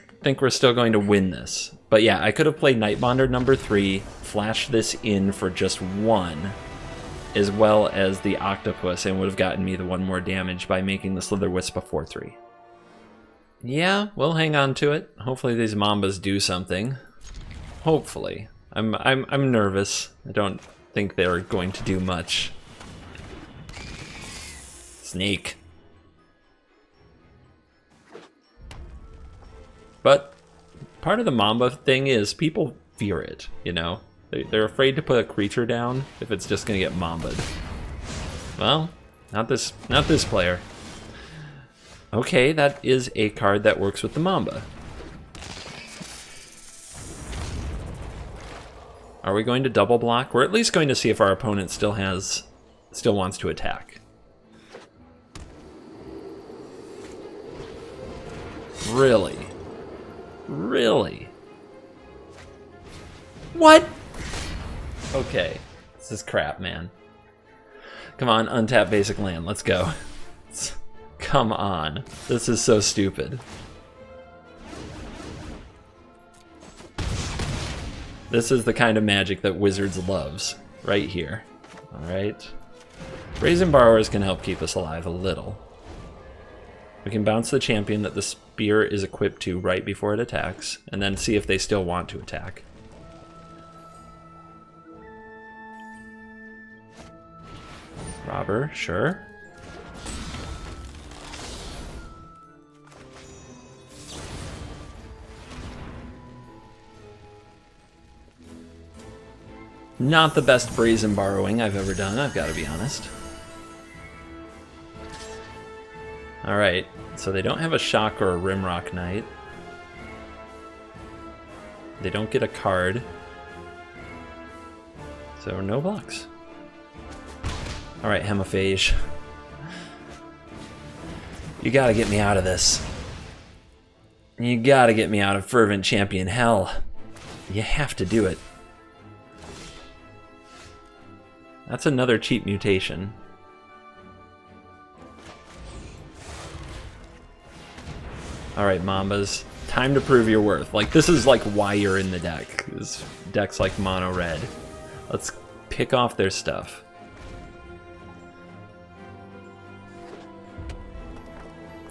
I think we're still going to win this. But yeah, I could have played Nightbonder number 3, flashed this in for just 1, as well as the Octopus, and would have gotten me the 1 more damage by making the Slither Wisp a 4/3. Yeah, we'll hang on to it. Hopefully these Mambas do something. Hopefully. I'm nervous. I don't think they're going to do much. Snake. But part of the Mamba thing is people fear it, you know? They're afraid to put a creature down if it's just gonna get Mamba'd. Well, not this player. Okay, that is a card that works with the Mamba. Are we going to double block? We're at least going to see if our opponent still wants to attack. Really? Really? What? Okay, this is crap, man. Come on, untap basic land, let's go. Come on, this is so stupid. This is the kind of magic that Wizards loves, right here. Alright. Brazen Borrowers can help keep us alive a little. We can bounce the champion that the spear is equipped to right before it attacks, and then see if they still want to attack. Robber, sure. Not the best brazen borrowing I've ever done, I've got to be honest. Alright, so they don't have a Shock or a Rimrock Knight. They don't get a card. So no blocks. Alright, Hemiphage. You gotta get me out of this. You gotta get me out of Fervent Champion hell. You have to do it. That's another cheap mutation. Alright, Mambas. Time to prove your worth. Like, this is like why you're in the deck. This deck's like mono red. Let's pick off their stuff.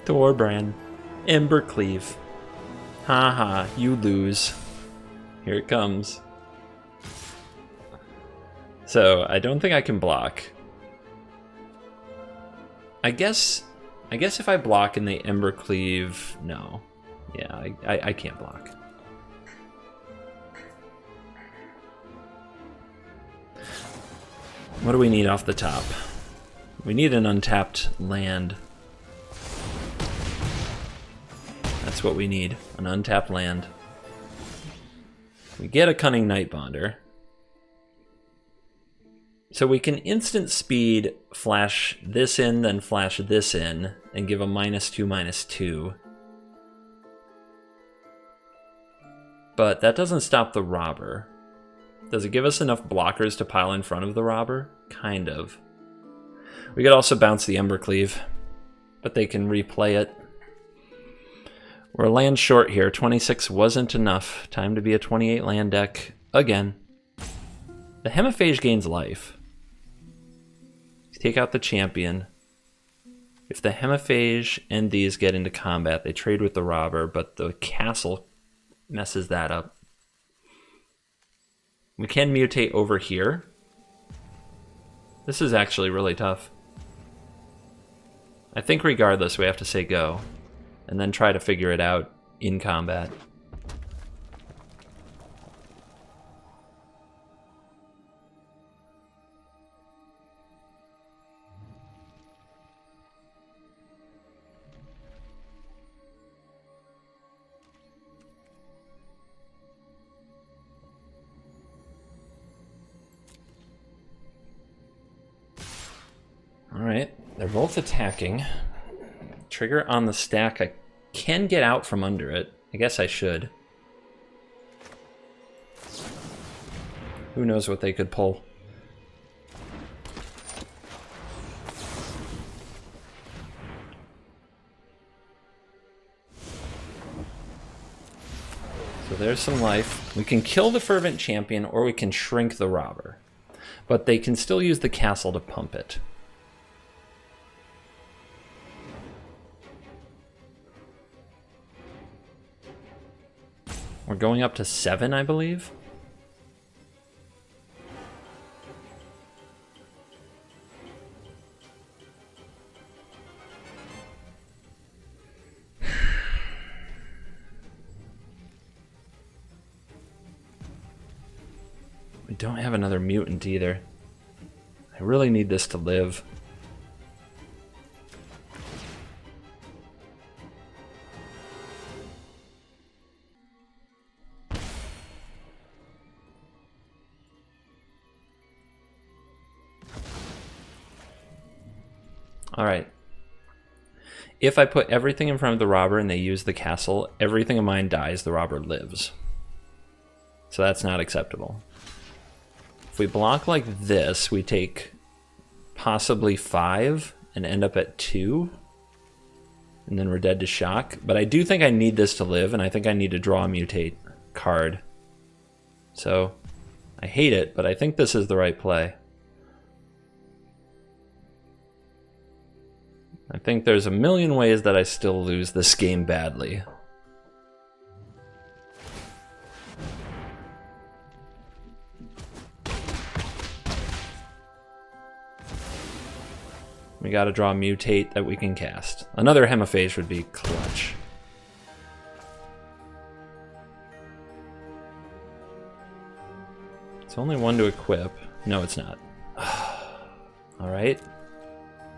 Thorbrand. Embercleave. Haha, you lose. Here it comes. So, I don't think I can block. I guess if I block in the Embercleave, no. Yeah, I can't block. What do we need off the top? We need an untapped land. That's what we need, an untapped land. We get a Cunning Nightbonder. So we can instant speed flash this in, then flash this in, and give a -2/-2. But that doesn't stop the robber. Does it give us enough blockers to pile in front of the robber? Kind of. We could also bounce the Embercleave, but they can replay it. We're a land short here. 26 wasn't enough. Time to be a 28 land deck again. The Hemiphage gains life. Take out the champion. If the Hemiphage and these get into combat, they trade with the robber, but the castle messes that up. We can mutate over here. This is actually really tough. I think regardless, we have to say go, and then try to figure it out in combat. Alright, they're both attacking. Trigger on the stack. I can get out from under it. I guess I should. Who knows what they could pull. So there's some life. We can kill the Fervent Champion or we can shrink the Robber. But they can still use the castle to pump it. We're going up to 7, I believe. We don't have another mutant either. I really need this to live. Alright. If I put everything in front of the Robber and they use the castle, everything of mine dies, the Robber lives. So that's not acceptable. If we block like this, we take possibly 5 and end up at 2. And then we're dead to shock. But I do think I need this to live, and I think I need to draw a mutate card. So I hate it, but I think this is the right play. I think there's a million ways that I still lose this game badly. We gotta draw a mutate that we can cast. Another Hemiphage would be clutch. It's only one to equip. No, it's not. Alright.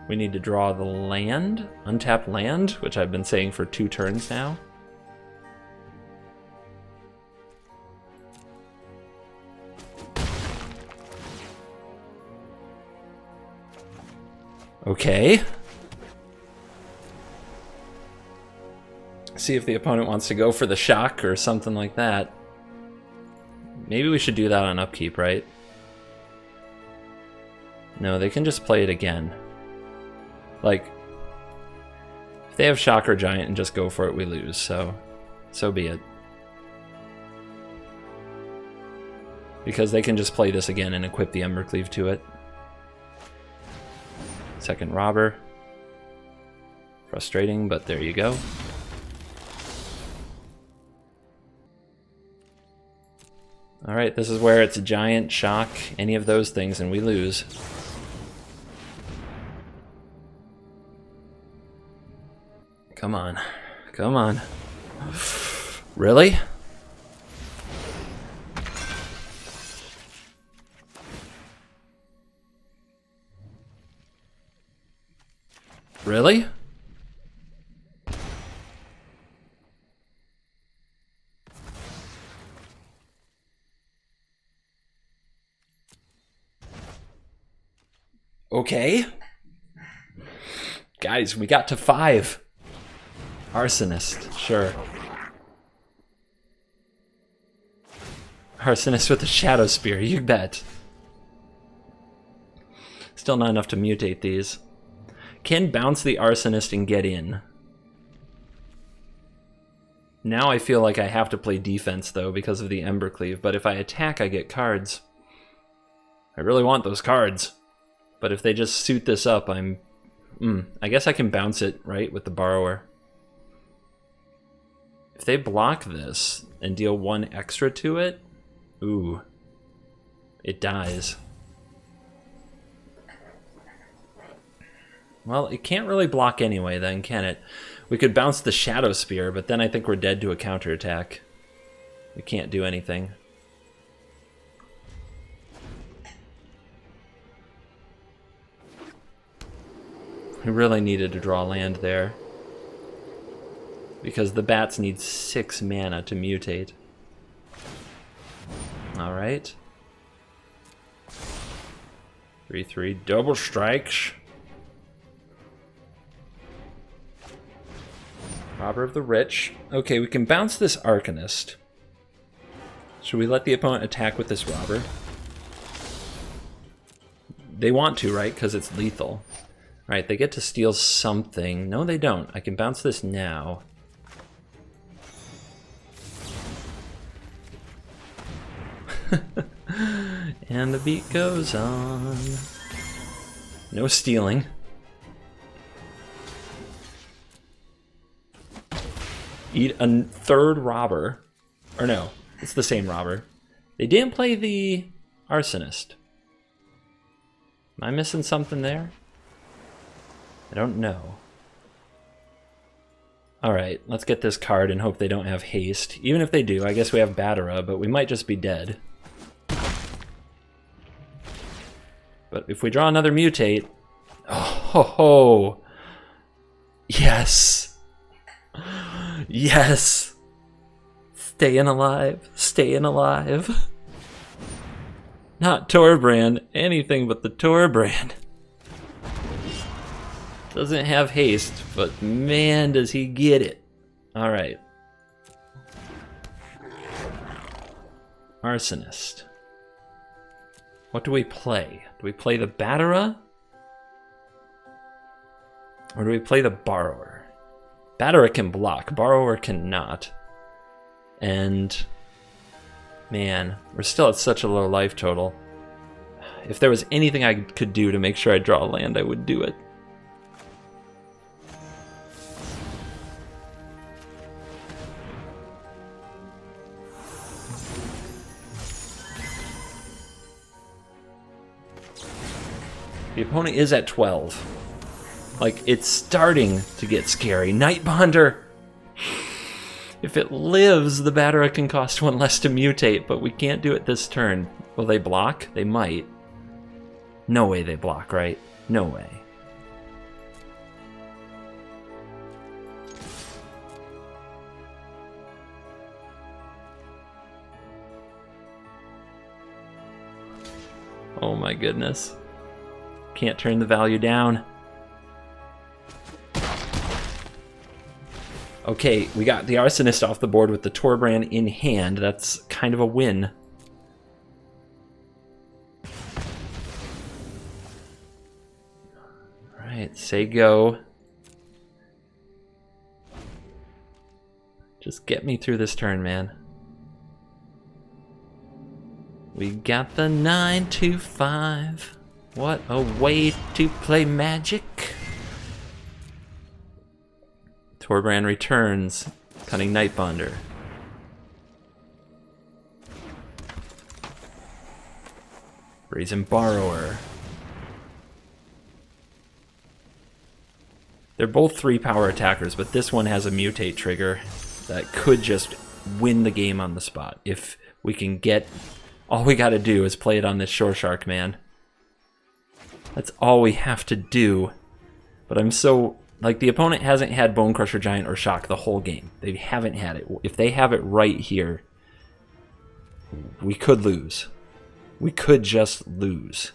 We need to draw the land, untapped land, which I've been saying for 2 turns now. Okay. See if the opponent wants to go for the shock or something like that. Maybe we should do that on upkeep, right? No, they can just play it again. Like, if they have Shocker Giant and just go for it, we lose, so be it. Because they can just play this again and equip the Embercleave to it. Second Robber. Frustrating, but there you go. Alright, this is where it's a giant, shock, any of those things, and we lose. Come on. Come on. Really? Really? Okay. Guys, we got to 5. Arsonist, sure. Arsonist with the Shadow Spear, you bet. Still not enough to mutate these. Can bounce the Arsonist and get in. Now I feel like I have to play defense, though, because of the Embercleave, but if I attack, I get cards. I really want those cards. But if they just suit this up, I guess I can bounce it, right, with the Borrower. If they block this and deal 1 extra to it, ooh, it dies. Well, it can't really block anyway then, can it? We could bounce the Shadow Spear, but then I think we're dead to a counterattack. We can't do anything. We really needed to draw land there, because the bats need 6 mana to mutate. Alright. 3/3 double strikes. Robber of the Rich. Okay, we can bounce this Arcanist. Should we let the opponent attack with this Robber? They want to, right? Because it's lethal. Alright, they get to steal something. No, they don't. I can bounce this now. And the beat goes on. No stealing. Eat a 3rd robber. Or no, it's the same robber. They didn't play the Arsonist. Am I missing something there? I don't know. Alright, let's get this card and hope they don't have haste. Even if they do, I guess we have Batara, but we might just be dead. But if we draw another mutate... Oh, ho, ho. Yes! Yes! Staying alive, staying alive. Not Torbrand, anything but the Torbrand. Doesn't have haste, but man does he get it. Alright. Arsonist. What do we play? Do we play the Batara? Or do we play the Borrower? Batara can block, Borrower cannot. And man, we're still at such a low life total. If there was anything I could do to make sure I draw land, I would do it. The opponent is at 12. Like, it's starting to get scary. Nightbonder! If it lives, the Batara can cost 1 less to mutate, but we can't do it this turn. Will they block? They might. No way they block, right? No way. Oh my goodness. Can't turn the value down. Okay, we got the Arsonist off the board with the Torbrand in hand. That's kind of a win. Alright, say go. Just get me through this turn, man. We got the 9-5. What a way to play Magic. Torbrand returns, Cunning Nightbonder. Brazen Borrower. They're both 3-power attackers, but this one has a mutate trigger that could just win the game on the spot. If we can get... All we gotta do is play it on this Shore Shark, man. That's all we have to do. But I'm so... Like, the opponent hasn't had Bone Crusher Giant or Shock the whole game. They haven't had it. If they have it right here, we could lose. We could just lose.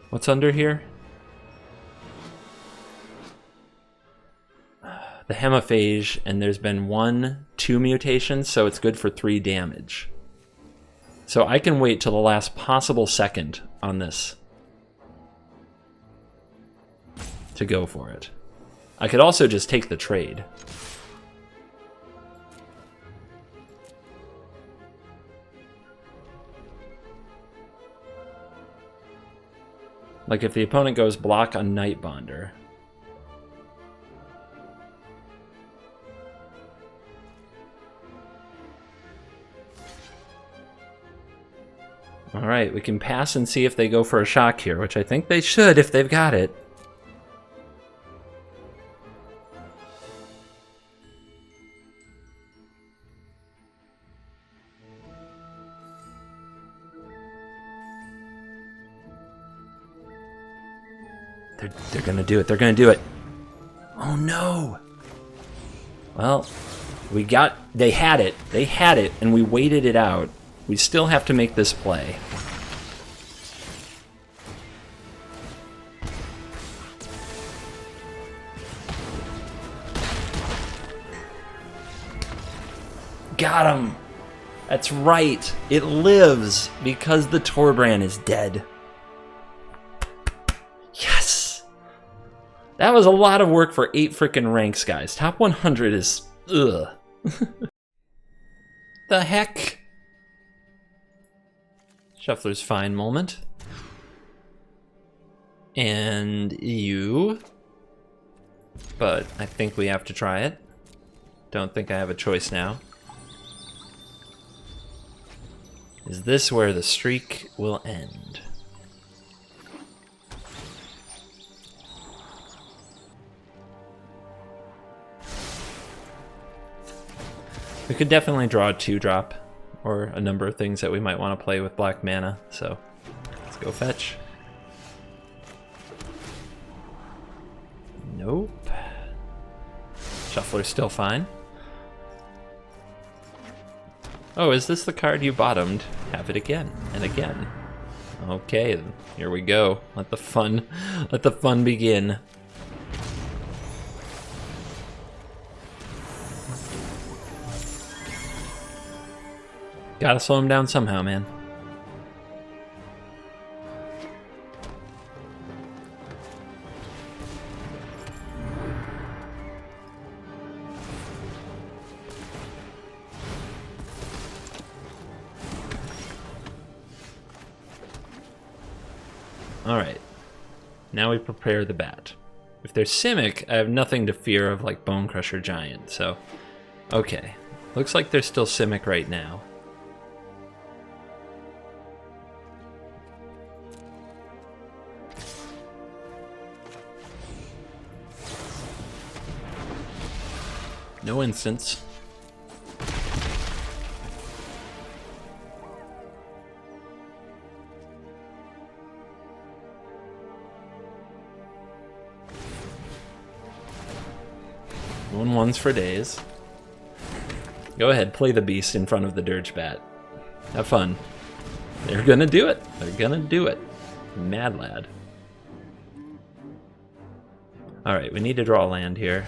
What's under here? The Hemaphage, and there's been 1-2 mutations, so it's good for 3 damage. So I can wait till the last possible second on this to go for it. I could also just take the trade. Like if the opponent goes block on Nightbonder. All right, we can pass and see if they go for a shock here, which I think they should if they've got it. They're gonna do it. They're gonna do it. Oh no! Well, they had it. They had it, and we waited it out. We still have to make this play. Got him! That's right. It lives because the Torbrand is dead. Yes! That was a lot of work for 8 frickin' ranks, guys. Top 100 is... ugh. The heck? Shuffler's fine moment. And you. But I think we have to try it. Don't think I have a choice now. Is this where the streak will end? We could definitely draw a 2-drop, or a number of things that we might want to play with black mana, so let's go fetch. Nope. Shuffler's still fine. Oh, is this the card you bottomed? Have it again and again. Okay, then here we go. Let the fun begin. Gotta slow him down somehow, man. Alright. Now we prepare the bat. If they're Simic, I have nothing to fear of like Bone Crusher Giant, so... Okay. Looks like they're still Simic right now. No instance. Going ones for days. Go ahead, play the beast in front of the Dirge Bat. Have fun. They're gonna do it. They're gonna do it. Mad lad. Alright, we need to draw land here.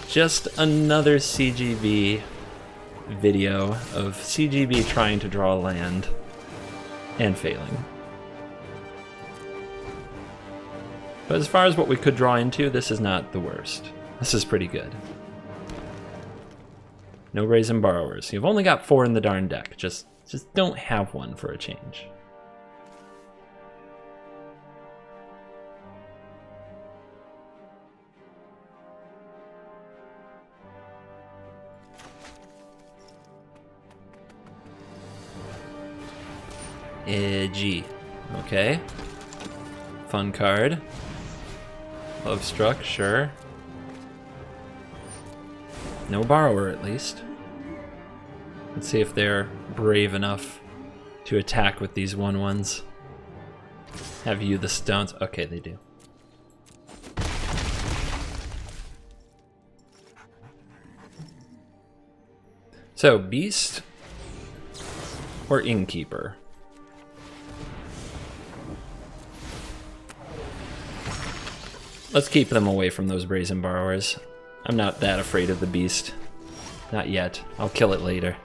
Just another CGB video of CGB trying to draw land and failing. But as far as what we could draw into, this is not the worst. This is pretty good. No Brazen Borrowers. You've only got 4 in the darn deck. Just don't have one for a change. Edgy. Okay. Fun card. Love Struck, sure. No Borrower, at least. Let's see if they're brave enough to attack with these 1/1s. Have you the stones? Okay, they do. So, Beast or Innkeeper? Let's keep them away from those Brazen Borrowers. I'm not that afraid of the Beast. Not yet. I'll kill it later.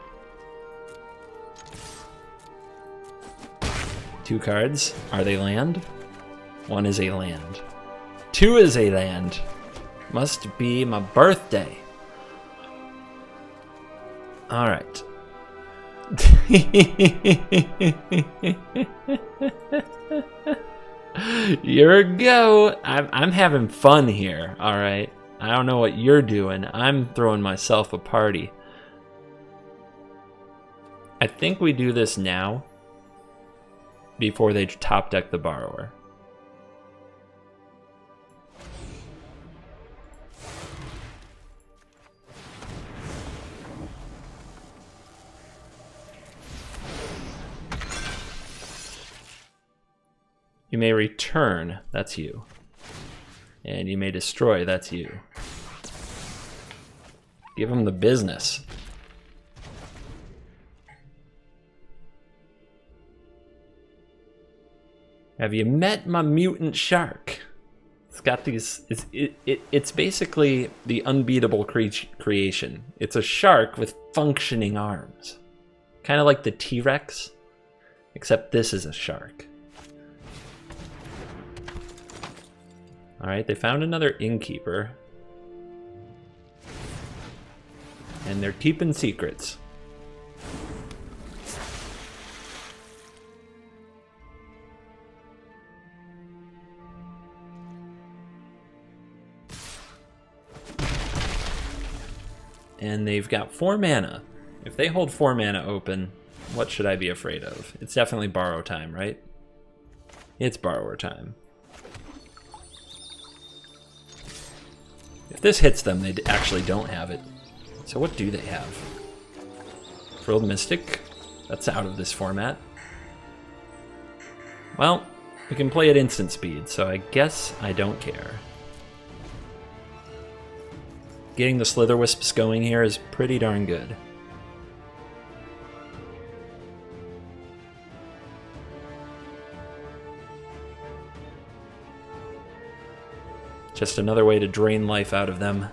2 cards. Are they land? 1 is a land. 2 is a land. Must be my birthday. Alright. Here we go. I'm having fun here, alright? I don't know what you're doing. I'm throwing myself a party. I think we do this now before they top deck the borrower. You may return, that's you. And you may destroy, that's you. Give them the business. Have you met my mutant shark? It's got these, it's basically the unbeatable creation. It's a shark with functioning arms. Kind of like the T-Rex, except this is a shark. Alright, they found another innkeeper. And they're keeping secrets. And they've got 4 mana. If they hold 4 mana open, what should I be afraid of? It's definitely borrow time, right? It's borrower time. If this hits them, they actually don't have it. So what do they have? Frilled Mystic? That's out of this format. Well, we can play at instant speed, so I guess I don't care. Getting the Slither Wisps going here is pretty darn good. Just another way to drain life out of them.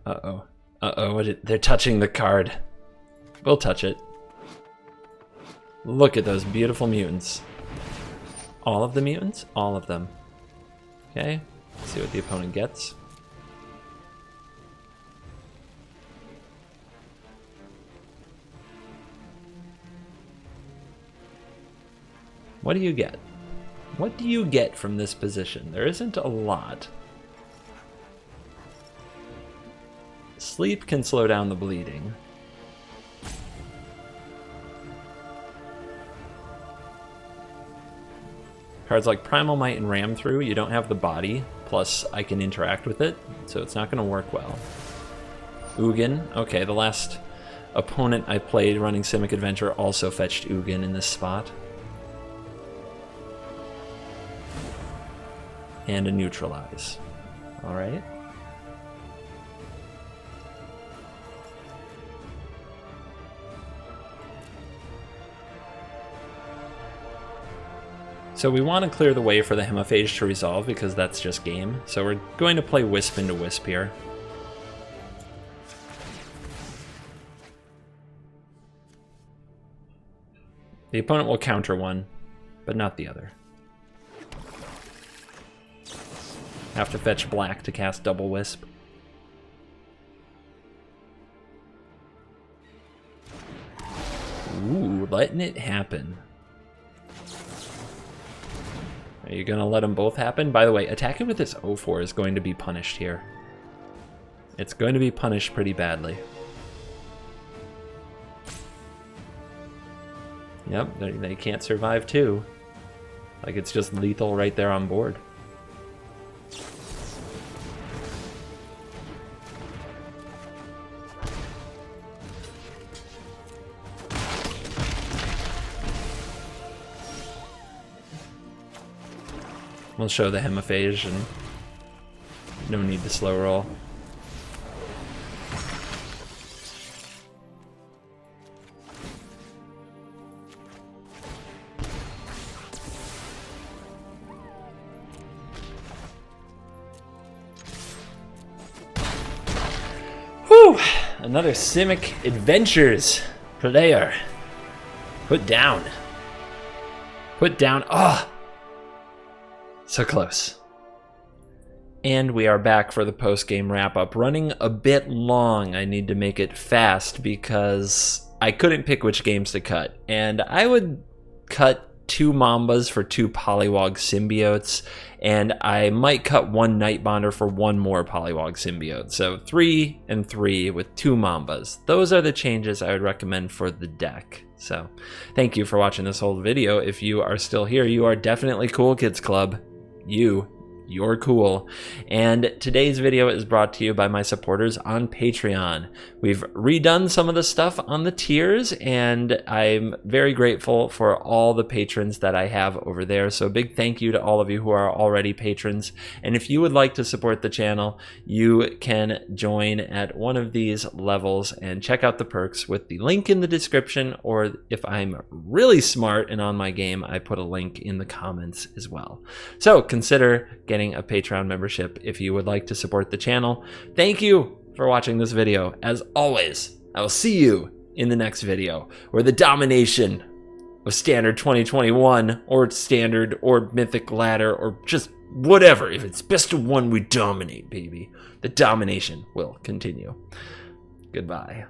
Uh-oh. Uh-oh, they're touching the card. We'll touch it. Look at those beautiful mutants. All of the mutants? All of them. Okay, let's see what the opponent gets. What do you get? What do you get from this position? There isn't a lot. Sleep can slow down the bleeding. Cards like Primal Might and Ram Through, you don't have the body, plus I can interact with it, so it's not going to work well. Ugin, okay, the last opponent I played running Simic Adventure also fetched Ugin in this spot. And a Neutralize. Alright. So we want to clear the way for the Hemaphage to resolve because that's just game. So we're going to play Wisp into Wisp here. The opponent will counter one, but not the other. Have to fetch black to cast Double Wisp. Ooh, letting it happen. Are you gonna let them both happen? By the way, attacking with this 0-4 is going to be punished here. It's going to be punished pretty badly. Yep, they can't survive too. Like it's just lethal right there on board. We'll show the Hemaphage and no need to slow roll. Whew! Another Simic Adventures player. Put down. Put down. Ah! Oh! So close. And we are back for the post-game wrap-up. Running a bit long. I need to make it fast because I couldn't pick which games to cut. And I would cut 2 Mambas for 2 Poliwag Symbiotes, and I might cut 1 Nightbonder for 1 more Poliwag Symbiote. So 3 and 3 with 2 Mambas. Those are the changes I would recommend for the deck. So thank you for watching this whole video. If you are still here, you are definitely cool, Kids Club. You're cool. And today's video is brought to you by my supporters on Patreon. We've redone some of the stuff on the tiers, and I'm very grateful for all the patrons that I have over there. So a big thank you to all of you who are already patrons. And if you would like to support the channel, you can join at one of these levels and check out the perks with the link in the description, or if I'm really smart and on my game, I put a link in the comments as well. So consider getting a Patreon membership if you would like to support the channel. Thank you for watching this video. As always, I will see you in the next video, where the domination of Standard 2021 or Standard or Mythic Ladder or just whatever, if it's best of one, we dominate, baby. The domination will continue. Goodbye.